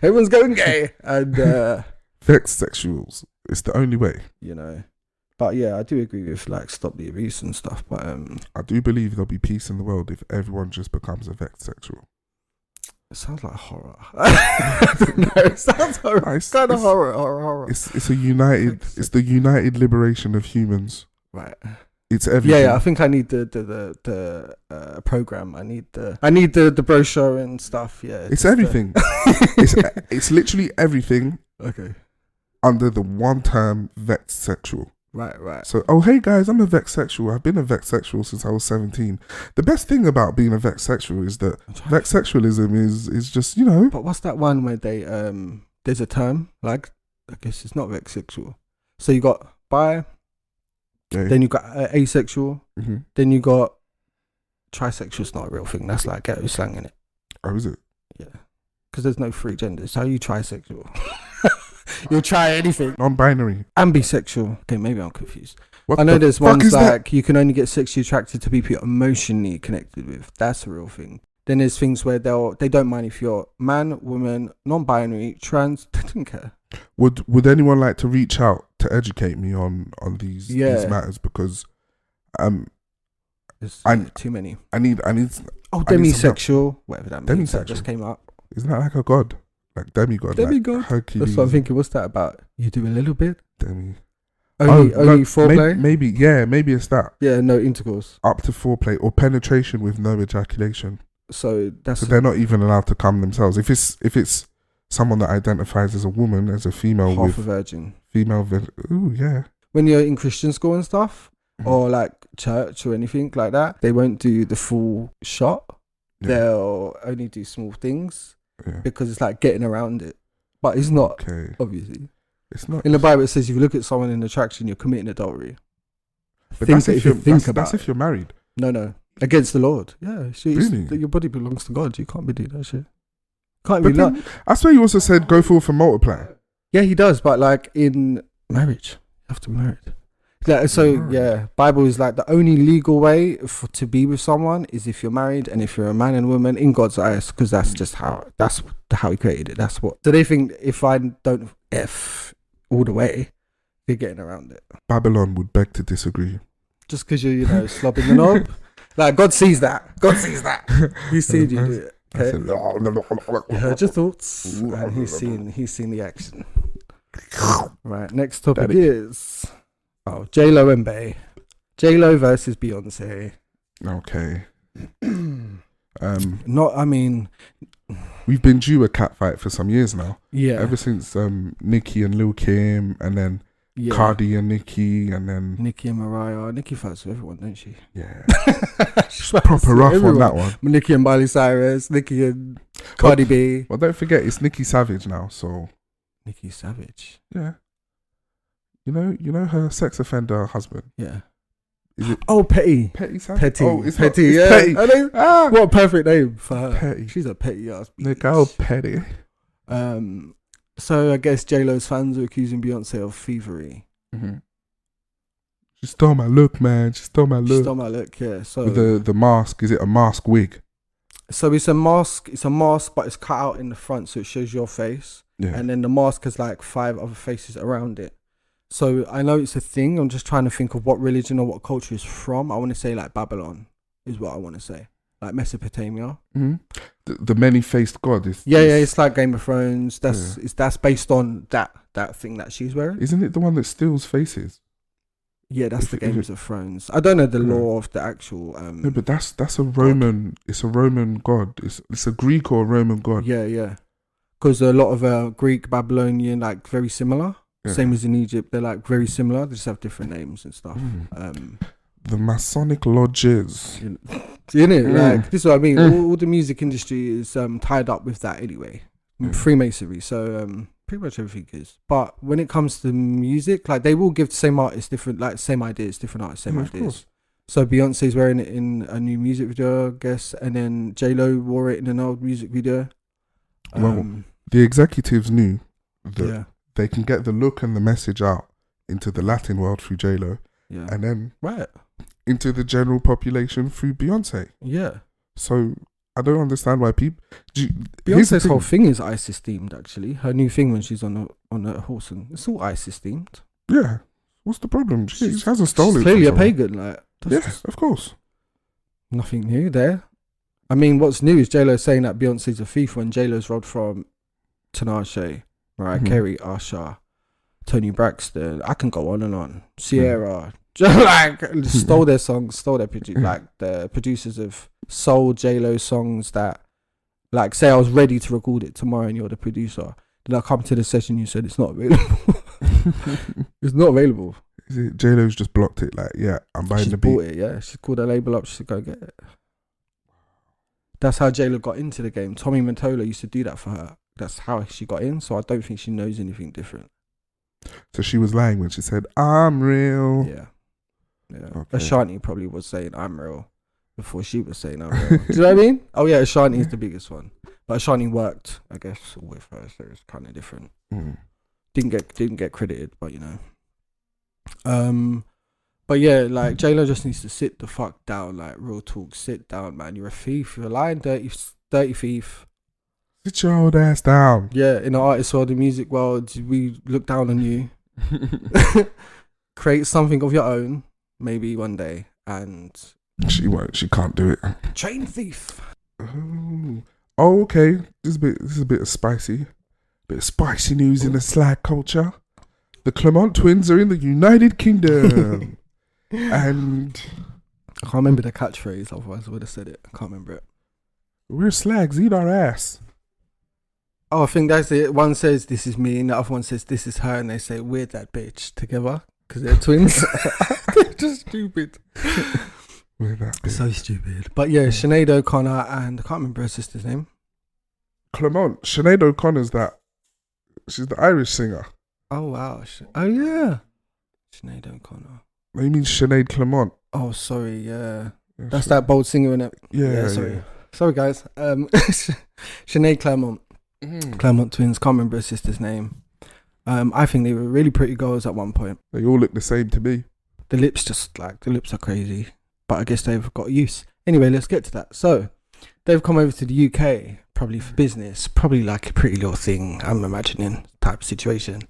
Everyone's going gay. And Vexxed sexuals. It's the only way. you know. But yeah, I do agree with like stop the abuse and stuff. But I do believe there'll be peace in the world if everyone just becomes a vexed sexual. it sounds like horror. I don't know. It sounds horror. It's kind of horror. It's a united. It's the united liberation of humans. Right. It's everything. Yeah. I think I need the program. I need the brochure and stuff. Yeah. It's everything. It's literally everything. Okay. Under the one term vexed sexual. Right. So, oh hey guys, I'm a vexed sexual. I've been a vexed sexual since I was 17. The best thing about being a vexed sexual is that vexed sexualism is just, you know. But what's that one where they there's a term, like, I guess it's not vexed sexual. So you got bi, then you got asexual, then you got trisexual. It's not a real thing. That's like ghetto slang, innit? Oh, is it? Yeah. Because there's no free genders. How are you trisexual? You'll try anything. Non-binary. Ambisexual. Okay, maybe I'm confused. What I know there's ones like that? you can only get sexually attracted to people you're emotionally connected with. That's a real thing. Then there's things where they don't mind if you're man, woman, non-binary, trans. They don't care. Would anyone like to reach out to educate me on these matters? Because there's too many. I need Demisexual, whatever that means. That just came up. Isn't that like a god? Like demigod. Demigod. Like Hercules. That's what I'm thinking. What's that about? You do a little bit. Only foreplay. Maybe it's that. Yeah, no intercourse. Up to foreplay or penetration with no ejaculation. So they're not even allowed to come themselves. If it's someone that identifies as a woman, as a female, half a virgin. Ooh, yeah. When you're in Christian school and stuff, or like church or anything like that, they won't do the full shot. Yeah. They'll only do small things because it's like getting around it. But it's not, obviously. It's not. In the Bible, it says if you look at someone in attraction, you're committing adultery. But Think that's if if you you're think that's, about that's if you're married. No. Against the Lord. Yeah. Really? Your body belongs to God. You can't be doing that shit. Can't But be then, I swear you also said go forth and multiply. Yeah, he does, but like in marriage, you have to be married. Yeah, so yeah, Bible is like the only legal way to be with someone is if you're married and if you're a man and woman in God's eyes, because that's just how he created it. That's what. So they think if I don't F all the way, they're getting around it. Babylon would beg to disagree. Just because you're, slobbing the knob. Like, God sees that. God sees that. He's seen you do it. Okay? You heard your thoughts. And he's seen the action. Right, next topic is J-Lo and Bey. J-Lo versus Beyonce. Okay. We've been due a cat fight for some years now. Yeah. Ever since Nicki and Lil Kim, and then Cardi and Nicki, and then Nicki and Mariah. Nicki fights with everyone, don't she? Yeah. She's proper rough everyone. On that one. Nicki and Miley Cyrus, Nicki and Cardi B. Well, don't forget it's Nicki Savage now, so Nicki Savage. Yeah. You know her sex offender husband. Yeah. Is it Petty? Petty Savage? Petty. Oh, it's Petty. Not, it's yeah. Petty. What a perfect name for her. Petty. She's a petty ass bitch. Look how petty. So I guess J-Lo's fans are accusing Beyonce of thievery. Mm-hmm. She stole my look, man. She stole my look. Yeah. So with the mask, is it a mask wig? So it's a mask. It's a mask, but it's cut out in the front, so it shows your face. Yeah. And then the mask has like 5 other faces around it. So I know it's a thing. I'm just trying to think of what religion or what culture it's from. I want to say like Babylon is what I want to say. Like Mesopotamia. Mm-hmm. The many-faced god is. Yeah. It's like Game of Thrones. That's based on that thing that she's wearing. Isn't it the one that steals faces? Yeah, that's the Games of Thrones. I don't know the law of the actual. No, but that's a Roman. God. It's a Roman god. It's a Greek or a Roman god. Yeah. Because a lot of Greek, Babylonian, like very similar. Yeah. Same as in Egypt, they're like very similar. They just have different names and stuff. The Masonic lodges. Isn't it? Like, this is what I mean. All the music industry is tied up with that anyway. Freemasonry. So pretty much everything is. But when it comes to music, like they will give the same artist different, like same ideas, different artists, same ideas. So Beyonce's wearing it in a new music video, I guess, and then J-Lo wore it in an old music video. Well, the executives knew that they can get the look and the message out into the Latin world through J-Lo, and then into the general population through Beyonce. Yeah. So I don't understand why people. Beyonce's whole thing is ISIS themed. Actually, her new thing when she's on a horse, and it's all ISIS themed. Yeah. What's the problem? She hasn't stolen. She's clearly a pagan. Like, of course. Nothing new there. I mean, what's new is J-Lo saying that Beyonce's a thief when J-Lo's robbed from Tinashe, Mariah Carey, Usher, Tony Braxton. I can go on and on. Sierra, like stole their songs, stole their like the producers have sold J-Lo songs that, like, say I was ready to record it tomorrow and you're the producer. Then I come to the session, you said it's not available. It's not available. Is it J-Lo's just blocked it? Like, I'm buying the beat. Bought it, yeah. She called her label up. She said, go get it. That's how J-Lo got into the game. Tommy Mottola used to do that for her. That's how she got in. So I don't think she knows anything different. So she was lying when she said, I'm real. Yeah. Okay. Ashanti probably was saying, I'm real, before she was saying, I'm real. Do you know what I mean? Oh, yeah, Ashanti is the biggest one. But Ashanti worked, I guess, with her. So it's kind of different. Didn't get credited, but you know. But yeah, like J-Lo just needs to sit the fuck down. Like, real talk, sit down, man. You're a thief. You're a lying, dirty thief. Sit your old ass down. Yeah, in the artist world, the music world, we look down on you. Create something of your own, maybe one day, and she won't. She can't do it. Train thief. Oh, okay. This is a bit of spicy. Bit of spicy news in the slag culture. The Clermont twins are in the United Kingdom. And I can't remember the catchphrase, otherwise I would have said it. I can't remember it. We're slags, eat our ass. Oh, I think that's it. One says this is me and the other one says this is her, and they say we're that bitch together because they're twins. They're just stupid. We're that bitch. So stupid. But yeah, Sinead O'Connor and I can't remember her sister's name. Clermont. Sinead O'Connor's she's the Irish singer. Oh wow. Oh yeah. Sinead O'Connor. You mean Sinead Clermont? Oh sorry, yeah. Yeah, That's that bold singer in it. Yeah, sorry. yeah. Sorry guys. Sinead Clermont. Mm. Clermont twins, can't remember her sister's name. I think they were really pretty girls at one point. They all look the same to me. The lips are crazy. But I guess they've got use. Anyway, let's get to that. So they've come over to the UK, probably for business, probably like a pretty little thing, I'm imagining, type of situation.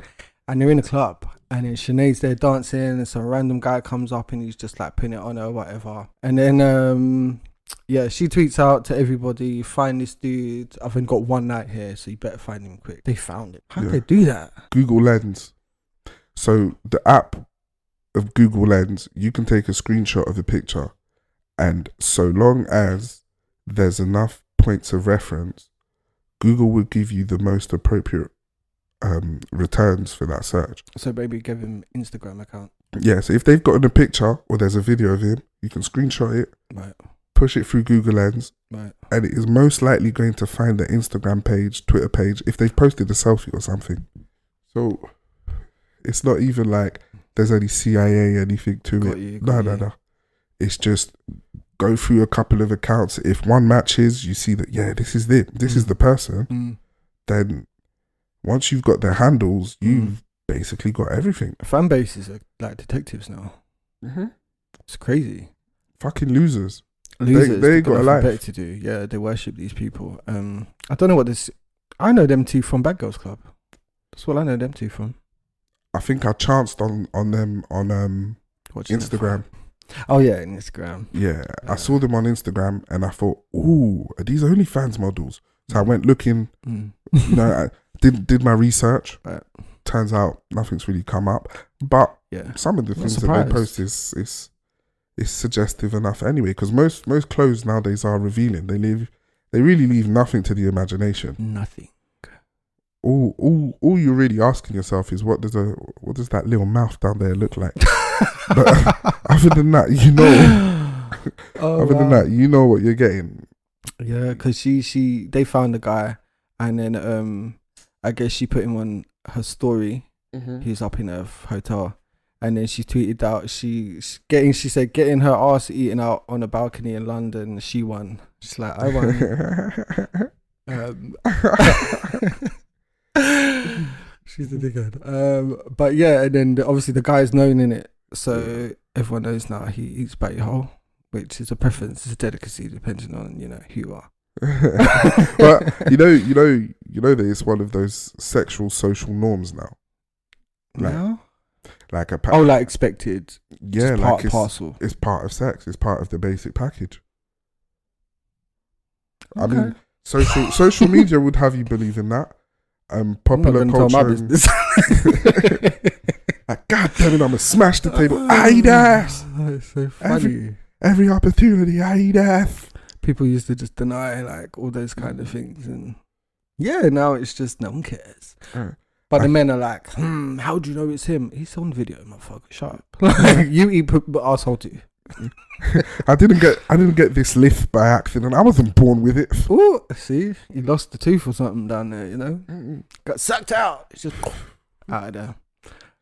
And they're in a club, and then Sinead's there dancing, and some random guy comes up and he's just like putting it on her or whatever. And then, she tweets out to everybody, find this dude. I've only got one night here, so you better find him quick. They found him. How did they do that? Google Lens. So the app of Google Lens, you can take a screenshot of the picture, and so long as there's enough points of reference, Google will give you the most appropriate returns for that search. So maybe give him Instagram account. Yeah, so if they've gotten a picture or there's a video of him, you can screenshot it, Right. push it through Google Lens, Right. and it is most likely going to find the Instagram page, Twitter page, if they've posted a selfie or something. So it's not even like there's any CIA anything to Got it. you. No. It's just go through a couple of accounts. If one matches, you see that, yeah, this is them. This is the person. Then once you've got their handles, you've basically got everything. Fan bases are like detectives now. It's crazy. Fucking losers. Losers. They got a nothing life. better to do. Yeah, they worship these people. I don't know what this. I know them two from Bad Girls Club. That's what I know them two from. I think I chanced on them on Watching Instagram. Oh yeah, Instagram. Yeah, I saw them on Instagram and I thought, ooh, are these OnlyFans models? So I went looking, I did my research. Right. Turns out nothing's really come up. But some of the things that they post is suggestive enough anyway, because most clothes nowadays are revealing. They really leave nothing to the imagination. Nothing. All you're really asking yourself is what does that little mouth down there look like? But other than that, you know what you're getting. Yeah, because they found the guy, and then I guess she put him on her story. He was up in a hotel, and then she tweeted out she said getting her ass eaten out on a balcony in London. She won. She's like, I won. She's the dickhead. But yeah, and then obviously the guy's known in it, so everyone knows now he eats booty hole, which is a preference, it's a delicacy depending on who you are. But you know that it's one of those sexual social norms now. Like like expected. Yeah, like like parcel. It's part of sex. It's part of the basic package. Okay. I mean, social media would have you believe in that. Popular I'm not culture. tell my business. Like, God damn it, I'm gonna smash the table. I eat ass. It's so funny. Every opportunity, I eat ass. People used to just deny like all those kind of things, and now it's just no one cares. But the men are like, how do you know it's him? He's on video, motherfucker. Shut up. Like, you eat asshole too. I didn't get this lift by accident. I wasn't born with it. Ooh, see, you lost a tooth or something down there, got sucked out. It's just out of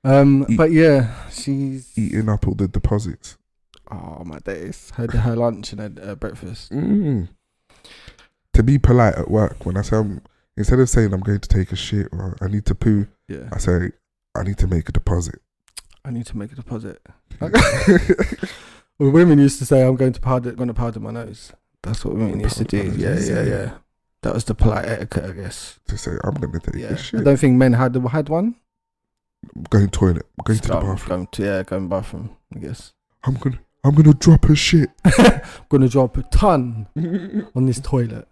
there. But yeah, she's eating up all the deposits. Oh my days! Her lunch and her breakfast. To be polite at work, when I say instead of saying I'm going to take a shit or I need to poo, I say I need to make a deposit. I need to make a deposit. Well, women used to say I'm going to powder my nose. That's what women used to do. Yeah. That was the polite etiquette, I guess. To say I'm going to take a shit. I don't think men had one. Going toilet. Going to the bathroom. Going to bathroom, I guess. I'm gonna drop a shit. I'm gonna drop a ton on this toilet.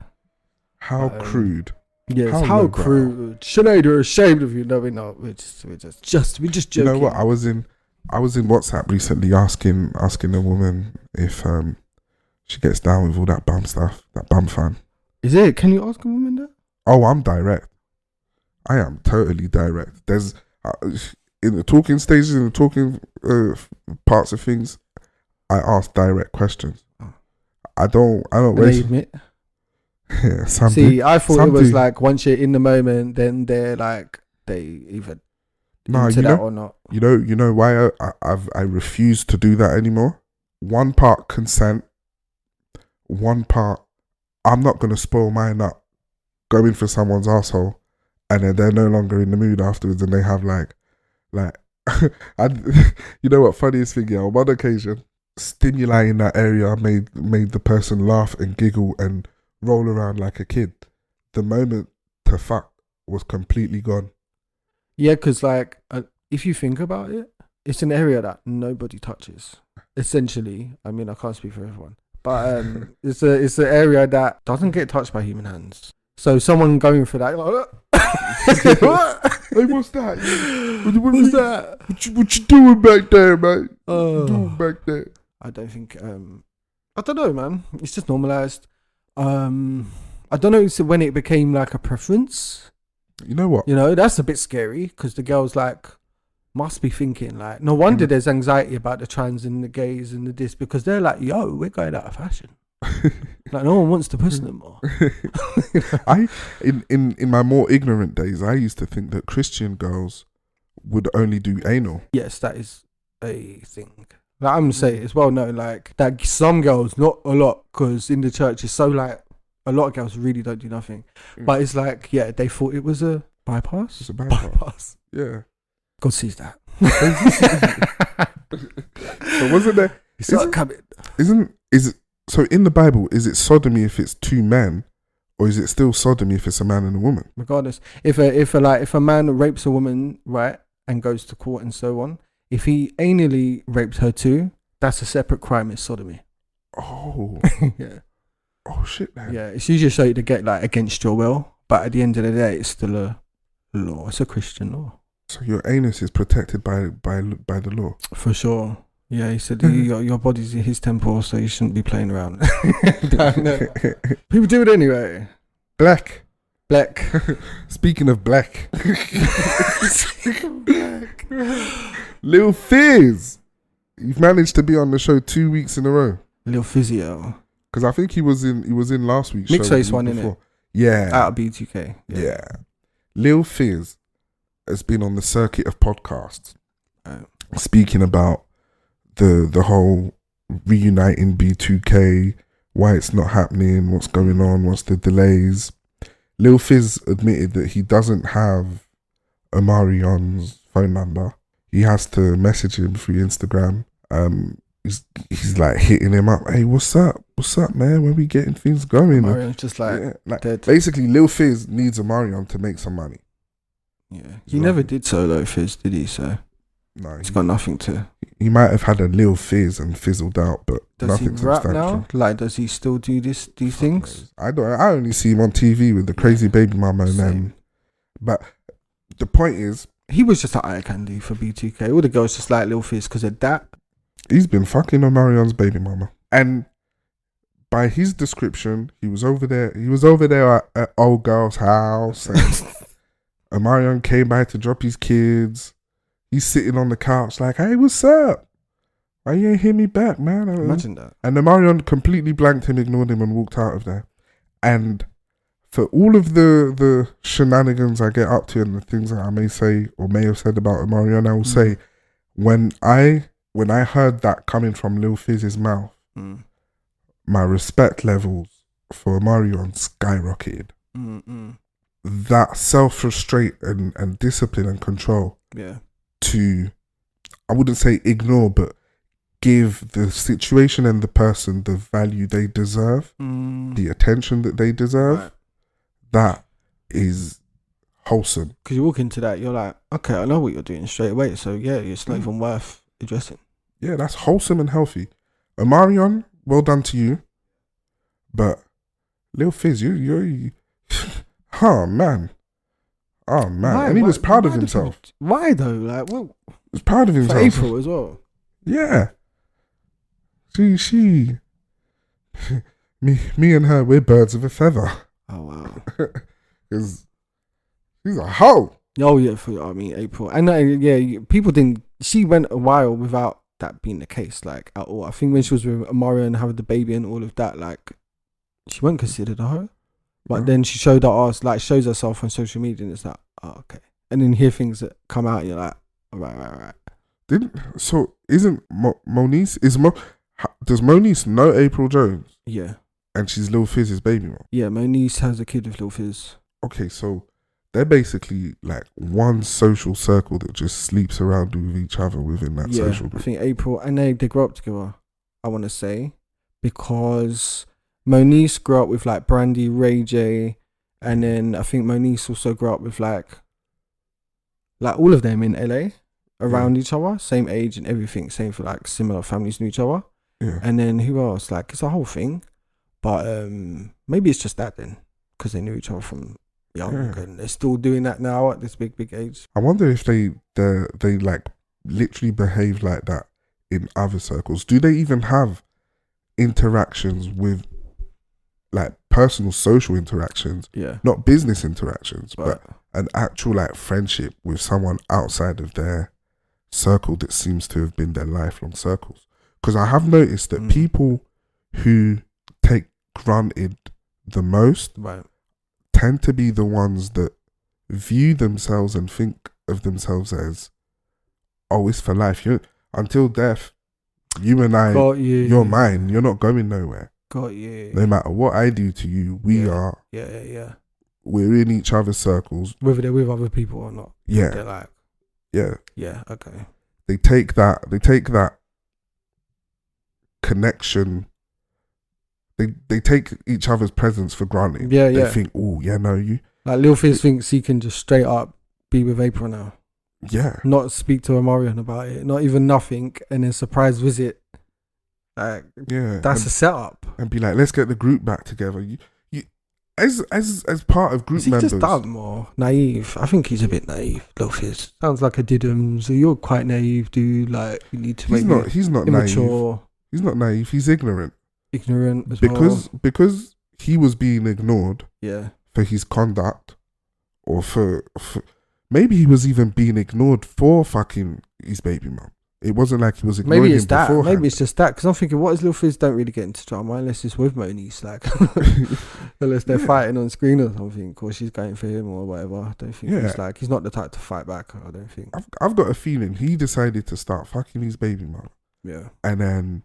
How crude. Yes, how crude. Sinead, you're ashamed of you. No, we're not. We're just joking. You know what? I was in WhatsApp recently asking a woman if she gets down with all that bum stuff, that bum fun. Is it? Can you ask a woman that? Oh, I'm direct. I am totally direct. There's in the talking stages, in the talking parts of things, I ask direct questions. I don't They admit. Yeah, See, I thought it was like once you're in the moment, then they're like they either Nah, into that or not. You know why I refuse to do that anymore? One part consent, one part I'm not gonna spoil mine up going for someone's asshole, and then they're no longer in the mood afterwards, and they have like you know what? Funniest thing, yeah, on one occasion, stimuli in that area made the person laugh and giggle and roll around like a kid. The moment to fuck was completely gone. Yeah, because like if you think about it, it's an area that nobody touches. Essentially, I mean, I can't speak for everyone, but it's an area that doesn't get touched by human hands. So someone going for that, like, what? Hey, what's that? What's that? What you doing back there, mate? What you doing back there? I don't think. I don't know, man. It's just normalized. I don't know when it became like a preference. You know what? You know, that's a bit scary because the girls like must be thinking like, no wonder there's anxiety about the trans and the gays and the this, because they're like, yo, we're going out of fashion. Like no one wants to push them more. I in my more ignorant days, I used to think that Christian girls would only do anal. Yes, that is a thing. Like I'm saying, it's well known like that some girls, not a lot, because in the church it's so like a lot of girls really don't do nothing. But it's like, yeah, they thought it was a bypass. It's a bypass. Yeah. God sees that. So wasn't there? It's not coming. So in the Bible, is it sodomy if it's two men, or is it still sodomy if it's a man and a woman? Regardless, if a man rapes a woman, right, and goes to court and so on, if he anally raped her too, that's a separate crime. It's sodomy. Oh. Yeah. Oh shit, man. Yeah, it's usually so to get like against your will, but at the end of the day, it's still a law. It's a Christian law. So your anus is protected by the law. For sure. Yeah, he said your body's his temple, so you shouldn't be playing around. People do it anyway. Black. Speaking of black. Lil Fizz. You've managed to be on the show 2 weeks in a row. Lil Physio. Because I think he was in last week's Mixed show. Face one, innit? Yeah. Out of B2K. Yeah. Lil Fizz has been on the circuit of podcasts speaking about the whole reuniting B2K, why it's not happening, what's going on, what's the delays. Lil Fizz admitted that he doesn't have Omarion's phone number. He has to message him through Instagram. He's like hitting him up. Hey, what's up, man? When we getting things going? Omarion's just like dead. Basically, Lil Fizz needs Omarion to make some money. Yeah, he never did solo Fizz, did he? So no, he's got nothing to. He might have had a Lil Fizz and fizzled out, but does nothing he rap substantial. now? Like, does he still do these things? I only see him on TV with the crazy baby mama and then. But the point is, he was just an eye candy for B2K. All the girls just like Lil Fizz because of that. He's been fucking Omarion's baby mama, and by his description, he was over there at old girl's house, and Omarion came by to drop his kids. He's sitting on the couch like, hey, what's up? Why you ain't hear me back, man? Imagine that. And Omarion completely blanked him, ignored him, and walked out of there. And for all of the shenanigans I get up to and the things that I may say or may have said about Omarion, I will say, when I heard that coming from Lil Fizz's mouth, my respect levels for Omarion skyrocketed. That self-restraint and discipline and control to, I wouldn't say ignore, but give the situation and the person the value they deserve, the attention that they deserve, right. That is wholesome. Because you walk into that, you're like, okay, I know what you're doing straight away. So yeah, it's not even worth addressing. Yeah, that's wholesome and healthy. Omarion, well done to you. But Lil Fizz, you're oh man. Why, and he was proud of himself. Why though? Like, well, he was proud of himself. For April as well. Yeah. She me and her, we're birds of a feather. Oh wow. Because she's a hoe. Oh yeah, April. And people didn't. She went a while without that being the case, like at all. I think when she was with Mario and having the baby and all of that, like she wasn't considered a hoe. But then she shows herself on social media, and it's like, oh okay. and then hear things that come out, you're like, right. Isn't Moniece does Moniece know April Jones? Yeah. And she's Lil Fizz's baby mom. Yeah, Moniece has a kid with Lil Fizz. Okay, so they're basically like one social circle that just sleeps around with each other within that social group. I think April, and they grew up together, I want to say, because Moniece grew up with like Brandy, Ray J, and then I think Moniece also grew up with like all of them in LA around each other, same age and everything, same for like similar families knew each other. Yeah. And then who else? Like it's a whole thing, but maybe it's just that then, because they knew each other from young and they're still doing that now at this big age. I wonder if they like literally behave like that in other circles. Do they even have interactions with like personal social interactions? Yeah. Not business interactions, but an actual like friendship with someone outside of their circle that seems to have been their lifelong circles. Because I have noticed that people who take granted the most tend to be the ones that view themselves and think of themselves as, oh, it's for life. Until death, you and I, you're mine. You're not going nowhere. Got you. No matter what I do to you, we are. Yeah. We're in each other's circles. Whether they're with other people or not. Yeah. They're like. Yeah. Yeah, okay. They take that connection. They take each other's presence for granted. Yeah. They think, oh, yeah, no, you. Like Lil Fizz thinks he can just straight up be with April now. Yeah. Not speak to Omarion about it. Not even nothing. And then surprise visit. Like, that's a setup. And be like, let's get the group back together. You as part of group members. He's just dumb or naive. I think he's a bit naive, Lil Fizz. Sounds like a Diddum. So you're quite naive, dude. Like, you need to make He's not immature. Naive. He's not naive. He's ignorant. Ignorant as well. Because he was being ignored. Yeah. For his conduct, or for maybe he was even being ignored for fucking his baby mum. It wasn't like he was ignoring maybe it's him that. beforehand. Maybe it's just that. Because I'm thinking, what is Lil Fizz don't really get into drama unless it's with Moniece, like unless they're fighting on screen or something, or she's going for him or whatever. I don't think he's not the type to fight back. I don't think. I've got a feeling he decided to start fucking his baby mum. Yeah, and then.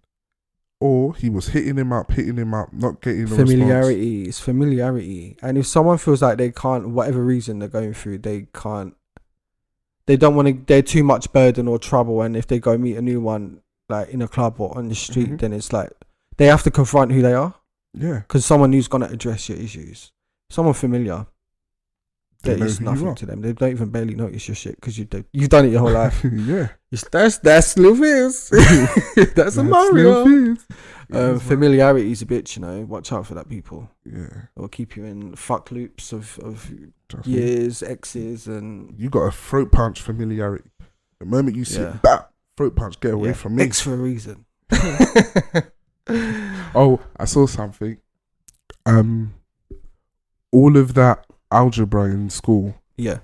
Or he was hitting him up, not getting the familiarity. response. It's familiarity. And if someone feels like they can't, whatever reason they're going through, they don't want to, they're too much burden or trouble. And if they go meet a new one, like in a club or on the street, then it's like, they have to confront who they are. Yeah. Because someone who's going to address your issues. Someone familiar. That is nothing to them. They don't even barely notice your shit because you've done it your whole life. Yeah. That's Lil Fizz. That's a Mario. Familiarity is a bitch, Watch out for that, people. Yeah. It'll keep you in fuck loops of years, exes, and you got a throat punch familiarity. The moment you see that throat punch, get away from me. X for a reason. Oh, I saw something. All of that algebra in school. Yeah.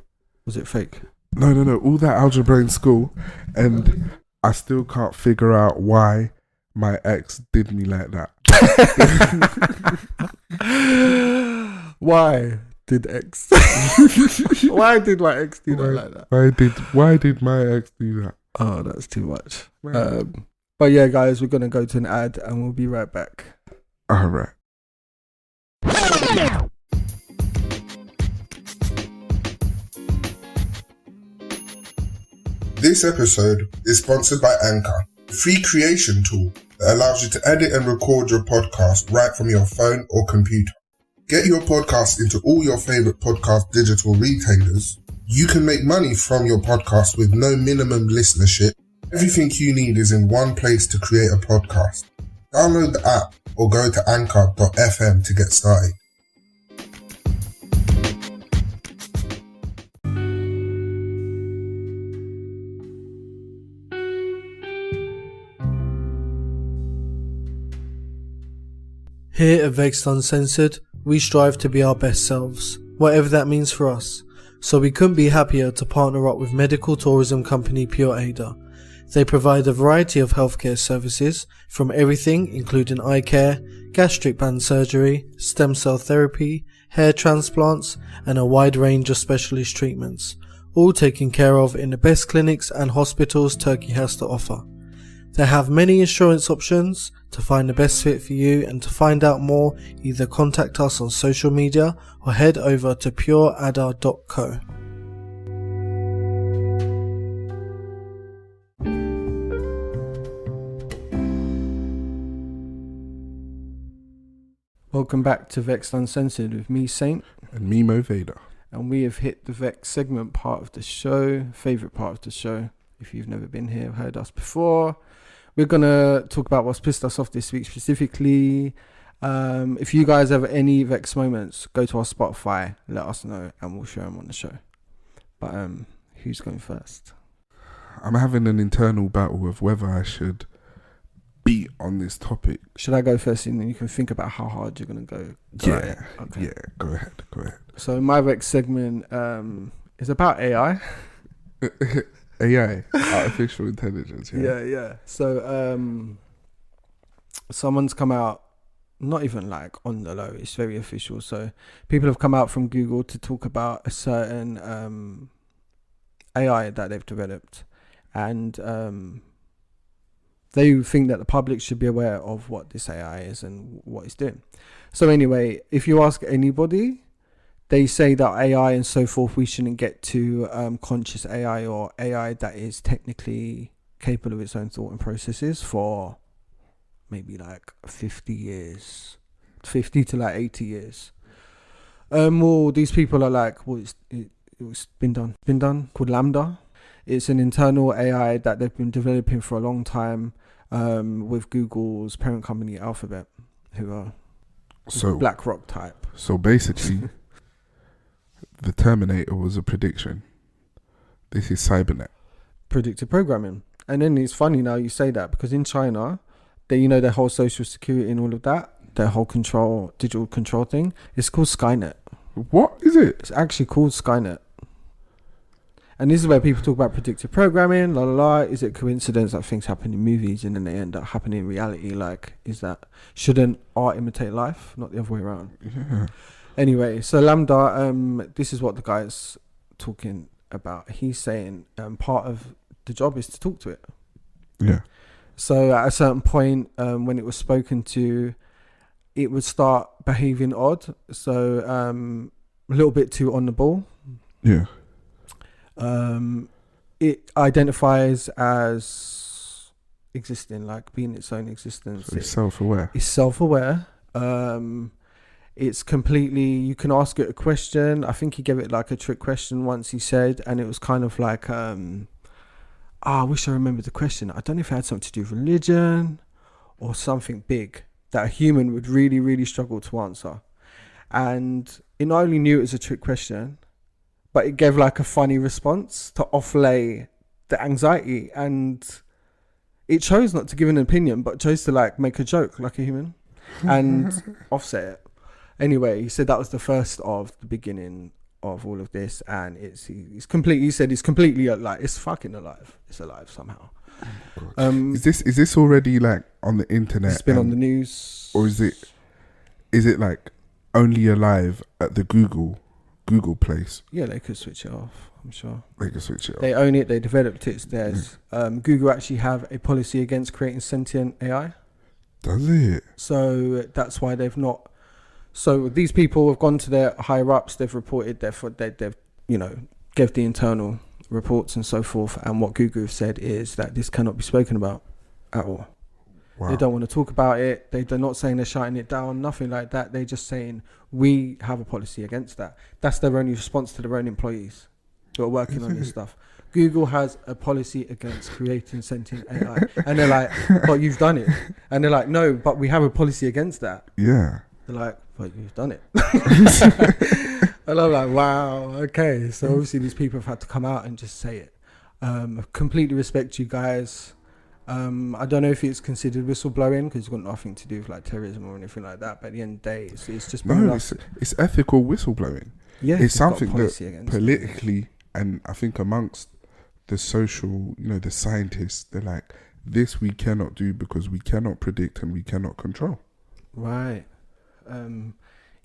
Was it fake? No. All that algebra in school, and I still can't figure out why my ex did me like that. Why did X? Why did my ex do that like that? Why did my ex do that? Oh, that's too much. But yeah, guys, we're gonna go to an ad and we'll be right back. All right. This episode is sponsored by Anchor, a free creation tool that allows you to edit and record your podcast right from your phone or computer. Get your podcast into all your favorite podcast digital retailers. You can make money from your podcast with no minimum listenership. Everything you need is in one place to create a podcast. Download the app or go to anchor.fm to get started. Here at Vexxed Uncensored, we strive to be our best selves, whatever that means for us. So we couldn't be happier to partner up with medical tourism company Pure Ada. They provide a variety of healthcare services, from everything including eye care, gastric band surgery, stem cell therapy, hair transplants, and a wide range of specialist treatments, all taken care of in the best clinics and hospitals Turkey has to offer. They have many insurance options to find the best fit for you, and to find out more, either contact us on social media or head over to pureadder.co. Welcome back to Vexxed Uncensored with me, Saint. And me, Mo Vader. And we have hit the Vexxed segment part of the show, favourite part of the show. If you've never been here, heard us before, we're going to talk about what's pissed us off this week specifically. If you guys have any Vexxed moments, go to our Spotify, let us know, and we'll share them on the show. But who's going first? I'm having an internal battle of whether I should be on this topic. Should I go first, and then you can think about how hard you're going to go? Yeah, Okay. yeah, go ahead. So my Vexxed segment is about AI. AI, artificial intelligence. Yeah. So someone's come out, not even like on the low, it's very official. So people have come out from Google to talk about a certain AI that they've developed, and they think that the public should be aware of what this AI is and what it's doing. So anyway, if you ask anybody, they say that AI and so forth, we shouldn't get to conscious AI or AI that is technically capable of its own thought and processes for maybe like 50 years, 50 to like 80 years. Well, these people are like, well, it's been done, called Lambda. It's an internal AI that they've been developing for a long time with Google's parent company, Alphabet, who are BlackRock type. So basically, the Terminator was a prediction. This is Cybernet. Predictive programming. And then it's funny now you say that, because in China, they, their whole social security and all of that, their whole digital control thing, it's called Skynet. What is it? It's actually called Skynet. And this is where people talk about predictive programming, Is it coincidence that things happen in movies and then they end up happening in reality? Like, shouldn't art imitate life, not the other way around? Yeah. Anyway, so Lambda, this is what the guy's talking about. He's saying part of the job is to talk to it. Yeah. So at a certain point, when it was spoken to, it would start behaving odd. So a little bit too on the ball. Yeah. It identifies as existing, like being its own existence. So it's self-aware. It's self-aware. It's completely, you can ask it a question. I think he gave it like a trick question once, he said, and it was kind of like, I wish I remembered the question. I don't know if it had something to do with religion or something big that a human would really, really struggle to answer. And it not only knew it was a trick question, but it gave like a funny response to offlay the anxiety, and it chose not to give an opinion, but chose to like make a joke like a human and offset it. Anyway, he said that was the first of the beginning of all of this, and he's completely like, it's fucking alive. It's alive somehow. Oh, is this already like on the internet? It's been on the news. Or is it like only alive at the Google place? Yeah, they could switch it off, I'm sure. They could switch it off. They own it, they developed it, it's theirs. Google actually have a policy against creating sentient AI. Does it? So that's why they've not. So these people have gone to their higher ups, they've reported, they've gave the internal reports and so forth, and what Google have said is that this cannot be spoken about at all. Wow. They don't want to talk about it. They're not saying they're shutting it down, nothing like that. They're just saying we have a policy against that. That's their only response to their own employees who are working on this stuff. Google has a policy against creating sentient AI. And they're like, but you've done it. And they're like, no, but we have a policy against that. Yeah. They're like, but you've done it. And I'm like, wow, okay. So obviously these people have had to come out and just say it. I completely respect you guys. I don't know if it's considered whistleblowing because it's got nothing to do with like terrorism or anything like that. But at the end of the day, it's just it's ethical whistleblowing. Yeah, it's something that politically, and I think amongst the social, the scientists, they're like, this we cannot do because we cannot predict and we cannot control. Right.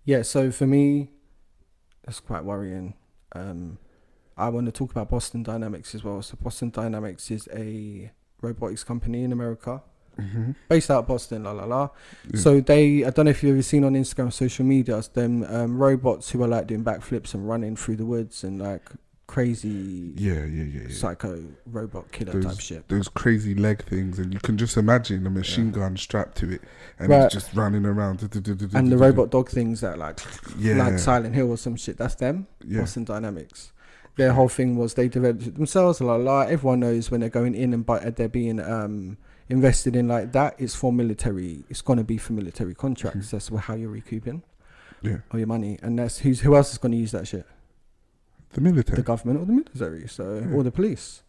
Yeah. So for me, that's quite worrying. I want to talk about Boston Dynamics as well. So Boston Dynamics is a robotics company in America, based out of Boston, Yeah. So I don't know if you've ever seen on Instagram, social media, them robots who are like doing backflips and running through the woods and like crazy psycho robot killer type shit. Those crazy leg things, and you can just imagine a machine gun strapped to it, and it's just running around. And the robot dog things that like Silent Hill or some shit, that's them. Boston Dynamics. Their whole thing was they developed it themselves. Everyone knows when they're going in and they're being invested in like that, it's for military. It's gonna be for military contracts. That's how you're recouping all your money, and that's who else is gonna use that shit? The military, the government, or the military, or the police.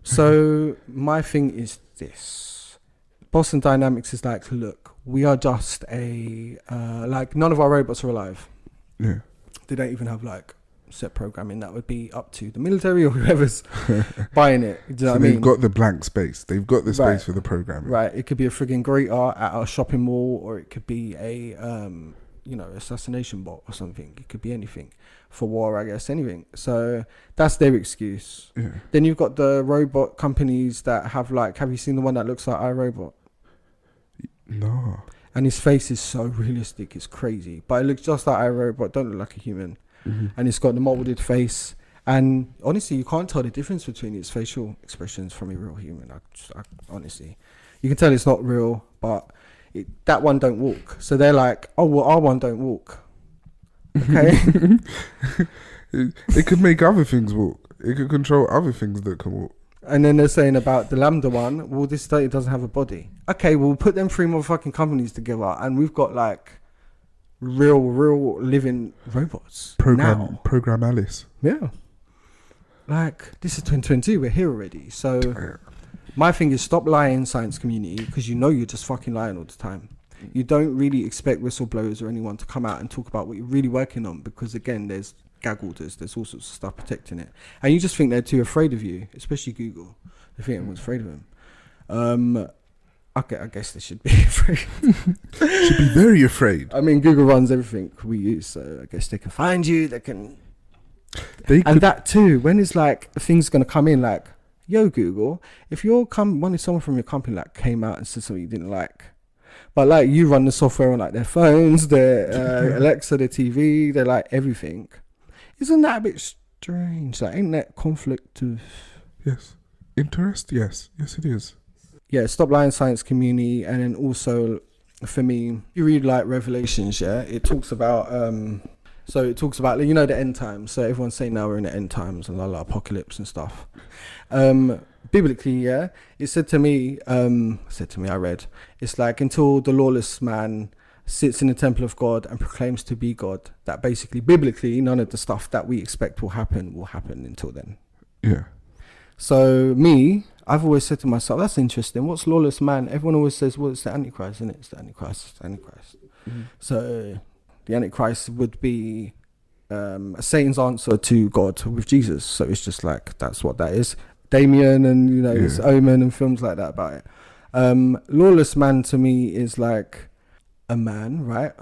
So my thing is this: Boston Dynamics is like, look, we are just like none of our robots are alive. Yeah, they don't even have like set programming. That would be up to the military or whoever's buying it. Do you know what I mean? They've got the blank space. They've got the space for the programming. Right. It could be a frigging greeter at a shopping mall, or it could be a assassination bot or something. It could be anything for war, I guess, anything. So that's their excuse. Yeah. Then you've got the robot companies that have you seen the one that looks like iRobot? No. And his face is so realistic, it's crazy. But it looks just like iRobot, don't look like a human. And it's got the molded face. And honestly, you can't tell the difference between its facial expressions from a real human. I honestly, you can tell it's not real, but that one don't walk. So they're like, oh, well, our one don't walk. Okay. It could make other things walk. It could control other things that can walk. And then they're saying about the Lambda one, well, this study doesn't have a body. Okay, we'll put them 3 motherfucking companies together, and we've got like real living robots. Program Alice. Yeah. Like, this is 2022, we're here already. So my thing is, stop lying, science community, because you're just fucking lying all the time. You don't really expect whistleblowers or anyone to come out and talk about what you're really working on, because again, there's gag orders, there's all sorts of stuff protecting it, and you just think they're too afraid of you, especially Google. They think everyone's afraid of them. Okay, I guess they should be afraid. Should be very afraid. I mean, Google runs everything we use, so I guess they can find you, they can. That too, when it's like things gonna come in like, yo Google, if someone from your company like came out and said something you didn't like, but like you run the software on like their phones, their Alexa, their TV, they're like everything. Isn't that a bit strange? Like, ain't that conflict of interest? Yes, it is. Yeah, stop lying, science community. And then also, for me, you read like Revelations, it talks about the end times. So everyone's saying now we're in the end times and apocalypse and stuff. Biblically, it said to me, I read, it's like, until the lawless man sits in the temple of God and proclaims to be God, that basically, biblically, none of the stuff that we expect will happen until then. Yeah. So I've always said to myself, that's interesting. What's lawless man? Everyone always says, well, it's the Antichrist, isn't it? It's the Antichrist. So the Antichrist would be Satan's answer to God with Jesus. So it's just like, that's what that is. Damien and, it's Omen and films like that about it. Lawless man to me is like a man, right?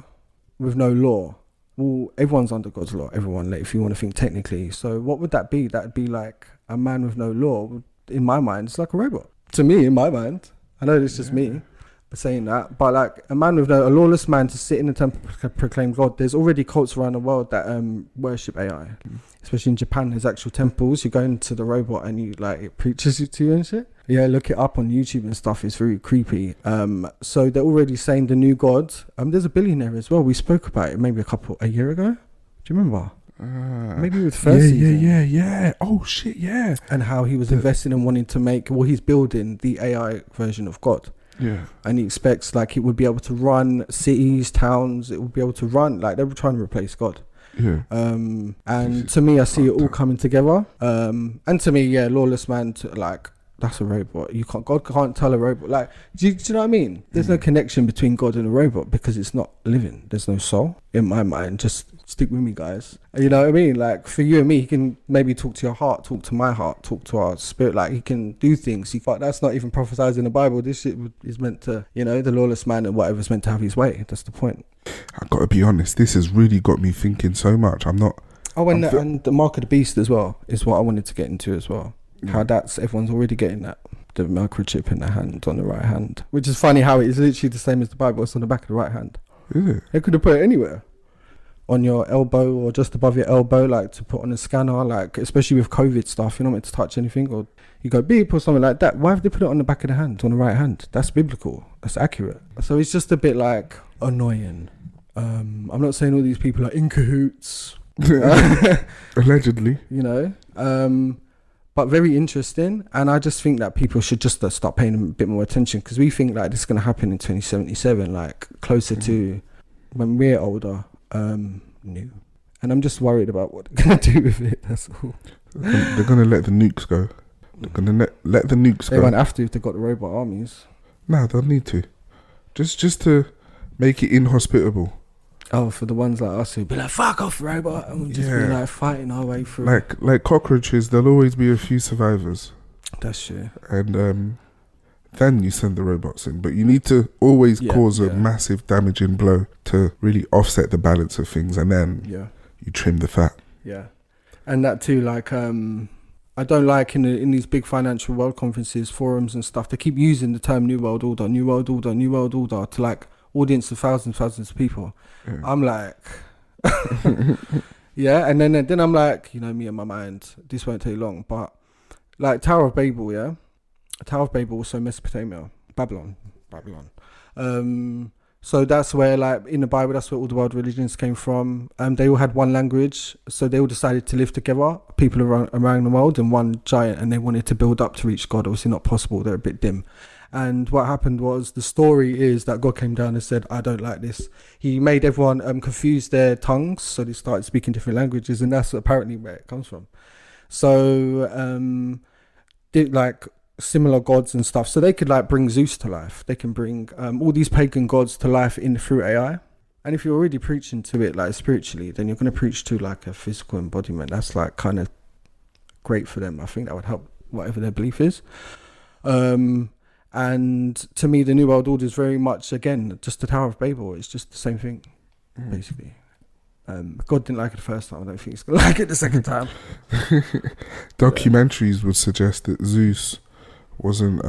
With no law. Well, everyone's under God's law. Everyone, like, if you want to think technically. So what would that be? That'd be like a man with no law. In my mind, it's like a robot. To me, in my mind, I know it's just me saying that, but like a lawless man to sit in the temple proclaim God. There's already cults around the world that worship AI, especially in Japan. There's actual temples. You go into the robot and it preaches to you and shit. Yeah, look it up on YouTube and stuff. It's very creepy. So they're already saying the new god. There's a billionaire as well. We spoke about it maybe a year ago. Do you remember? Maybe with first season. Yeah. Oh shit, yeah. And how he was investing and wanting to he's building the AI version of God. Yeah. And he expects like it would be able to run cities, towns. It would be able to run, like they were trying to replace God. Yeah. And to me, I see it all coming together. And to me, lawless man, that's a robot. God can't tell a robot. Like, do you know what I mean? There's no connection between God and a robot because it's not living. There's no soul in my mind. Just stick with me, guys. You know what I mean? Like, for you and me, he can maybe talk to your heart, talk to my heart, talk to our spirit. Like, he can do things. But that's not even prophesied in the Bible. This shit is meant to, the lawless man and whatever's meant to have his way. That's the point. I gotta be honest. This has really got me thinking so much. I'm not Oh, and the mark of the beast as well is what I wanted to get into as well. Yeah. How everyone's already getting that, the microchip in their hand, on the right hand, which is funny how it is literally the same as the Bible. It's on the back of the right hand. Is it? They could have put it anywhere, on your elbow or just above your elbow, like to put on a scanner, like especially with COVID stuff, you're not meant to touch anything, or you go beep or something like that. Why have they put it on the back of the hand, on the right hand? That's biblical. That's accurate. So it's just a bit like annoying. I'm not saying all these people are in cahoots. Allegedly. You know, but very interesting. And I just think that people should just start paying a bit more attention, because we think like this is going to happen in 2077, like closer to when we're older. New. And I'm just worried about what they're going to do with it. That's all. They're going to let the nukes go. They're going to let the nukes go. They won't have to if they've got the robot armies. No, they'll need to. Just to make it inhospitable. Oh, for the ones like us who be like, fuck off, robot, and we'll just be like fighting our way through. Like cockroaches, there'll always be a few survivors. That's true. And then you send the robots in. But you need to always cause a massive damaging blow to really offset the balance of things, and then you trim the fat. Yeah. And that too, like, I don't like in these big financial world conferences, forums and stuff, they keep using the term New World Order, New World Order, New World Order to like audience of thousands of people. Yeah. I'm like, yeah. And then I'm like, you know, me and my mind, this won't take long. But like Tower of Babel, yeah. Tower of Babel, also Mesopotamia, Babylon. So that's where, like, in the Bible, that's where all the world religions came from. They all had one language, so they all decided to live together, people around the world, in one giant, and they wanted to build up to reach God. Obviously not possible, they're a bit dim. And what happened was, the story is that God came down and said, I don't like this. He made everyone confuse their tongues, so they started speaking different languages, and that's apparently where it comes from. So, like similar gods and stuff, so they could like bring Zeus to life. They can bring all these pagan gods to life through AI. And if you're already preaching to it like spiritually, then you're going to preach to like a physical embodiment. That's like kind of great for them. I think that would help whatever their belief is. And to me, the New World Order is very much, again, just the Tower of Babel. It's just the same thing, basically. God didn't like it the first time. I don't think he's going to like it the second time. Documentaries would suggest that Zeus wasn't,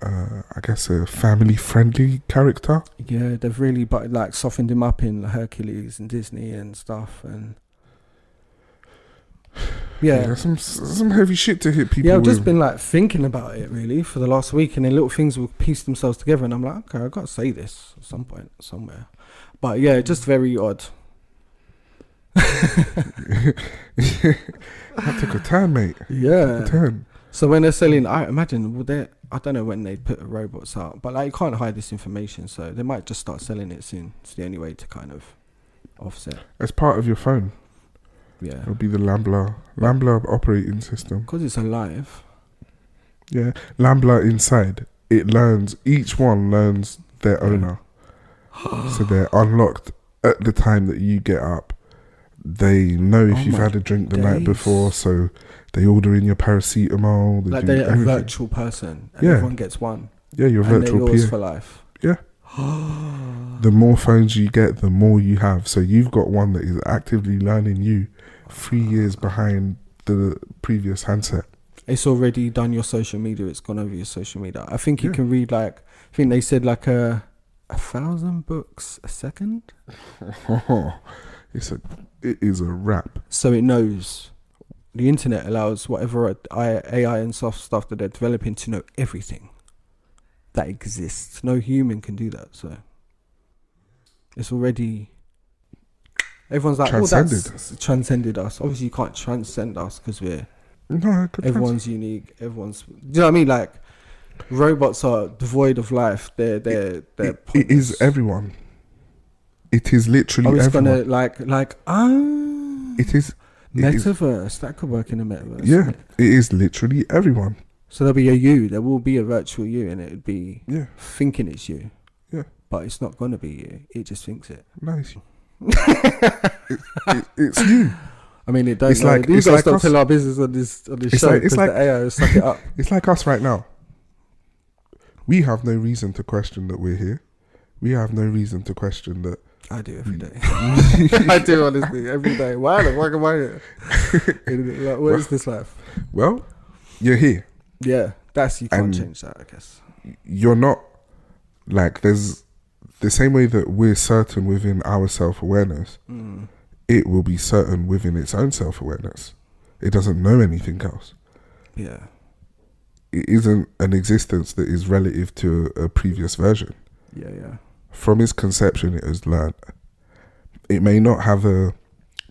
I guess, a family-friendly character. Yeah, they've really like softened him up in Hercules and Disney and stuff, and yeah, some heavy shit to hit people. Yeah, I've just been like thinking about it really for the last week, and then little things will piece themselves together, and I'm like, okay, I've got to say this at some point somewhere. But yeah, just very odd. That took a turn, mate. Yeah. Took a turn. So when they're selling, I imagine, I don't know when they put robots out, but like you can't hide this information, so they might just start selling it soon. It's the only way to kind of offset. As part of your phone. Yeah. It'll be the Lambda operating system. Because it's alive. Yeah. Lambda inside. Each one learns their owner. So they're unlocked at the time that you get up. They know if you've had a drink the night before, so they order in your paracetamol. Like they're a virtual person, and everyone gets one. Yeah, you're virtual they're yours for life. Yeah. The more phones you get, the more you have. So you've got one that is actively learning you 3 years behind the previous handset. It's already done your social media. It's gone over your social media. I think you can read I think they said like 1,000 books a second. It is a wrap. So it knows. The internet allows whatever AI and soft stuff that they're developing to know everything that exists. No human can do that. So it's already. Everyone's like, that's transcended us. Obviously, you can't transcend us because everyone's unique. Do you know what I mean? Like, robots are devoid of life. They're it is everyone. It is literally it's everyone. Gonna it is metaverse. That could work in a metaverse. Yeah, it is literally everyone. So there'll be a you. There will be a virtual you, and it would be thinking it's you. Yeah, but it's not gonna be you. It just thinks it. Nice. It's you. I mean, it does. Like these guys don't tell our business on this show. It's like the AI will suck it up. It's like us right now. We have no reason to question that we're here. We have no reason to question that I do every day. I do, honestly, every day. Why the fuck am I here? Like, what is this life? Well, you're here. Yeah, you can't And change that, I guess. You're not, like, there's the same way that we're certain within our self-awareness, it will be certain within its own self-awareness. It doesn't know anything else. Yeah. It isn't an existence that is relative to a previous version. Yeah. From its conception, it has learned. It may not have a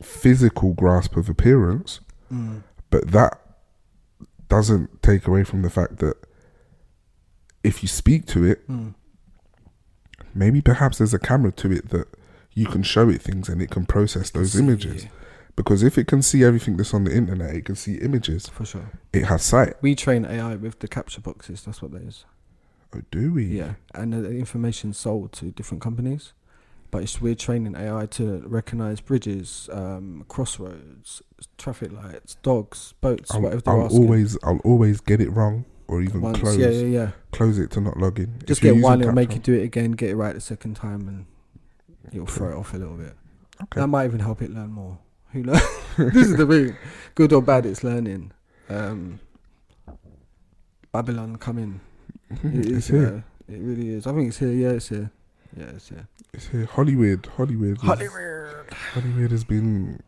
physical grasp of appearance, but that doesn't take away from the fact that if you speak to it, maybe perhaps there's a camera to it that you can show it things and it can process those images. Because if it can see everything that's on the internet, it can see images. For sure. It has sight. We train AI with the capture boxes. That's what that is. Oh, do we? Yeah. And the information's sold to different companies. But we're training AI to recognize bridges, crossroads, traffic lights, dogs, boats, whatever they're asking. I'll always get it wrong or even Once, close. Yeah. Close it to not log in. Just get one, it'll make you do it again, get it right the second time, and it'll throw it off a little bit. Okay. That might even help it learn more. Who knows? This is the thing. Good or bad, it's learning. Babylon coming. It's here. It really is. I think it's here. Yeah, it's here. Yeah, it's here. It's here. Hollywood has been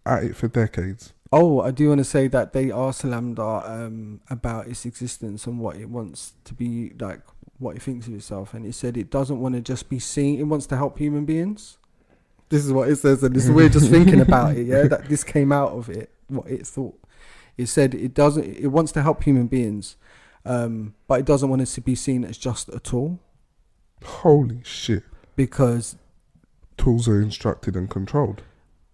at it for decades. Oh, I do want to say that they asked Lambda about its existence and what it wants to be, like what it thinks of itself, and it said it doesn't want to just be seen. It wants to help human beings. This is what it says, and we're just thinking about it. Yeah, that this came out of it. What it thought. It said it doesn't. It wants to help human beings, but it doesn't want it to be seen as just a tool. Holy shit! Because tools are instructed and controlled.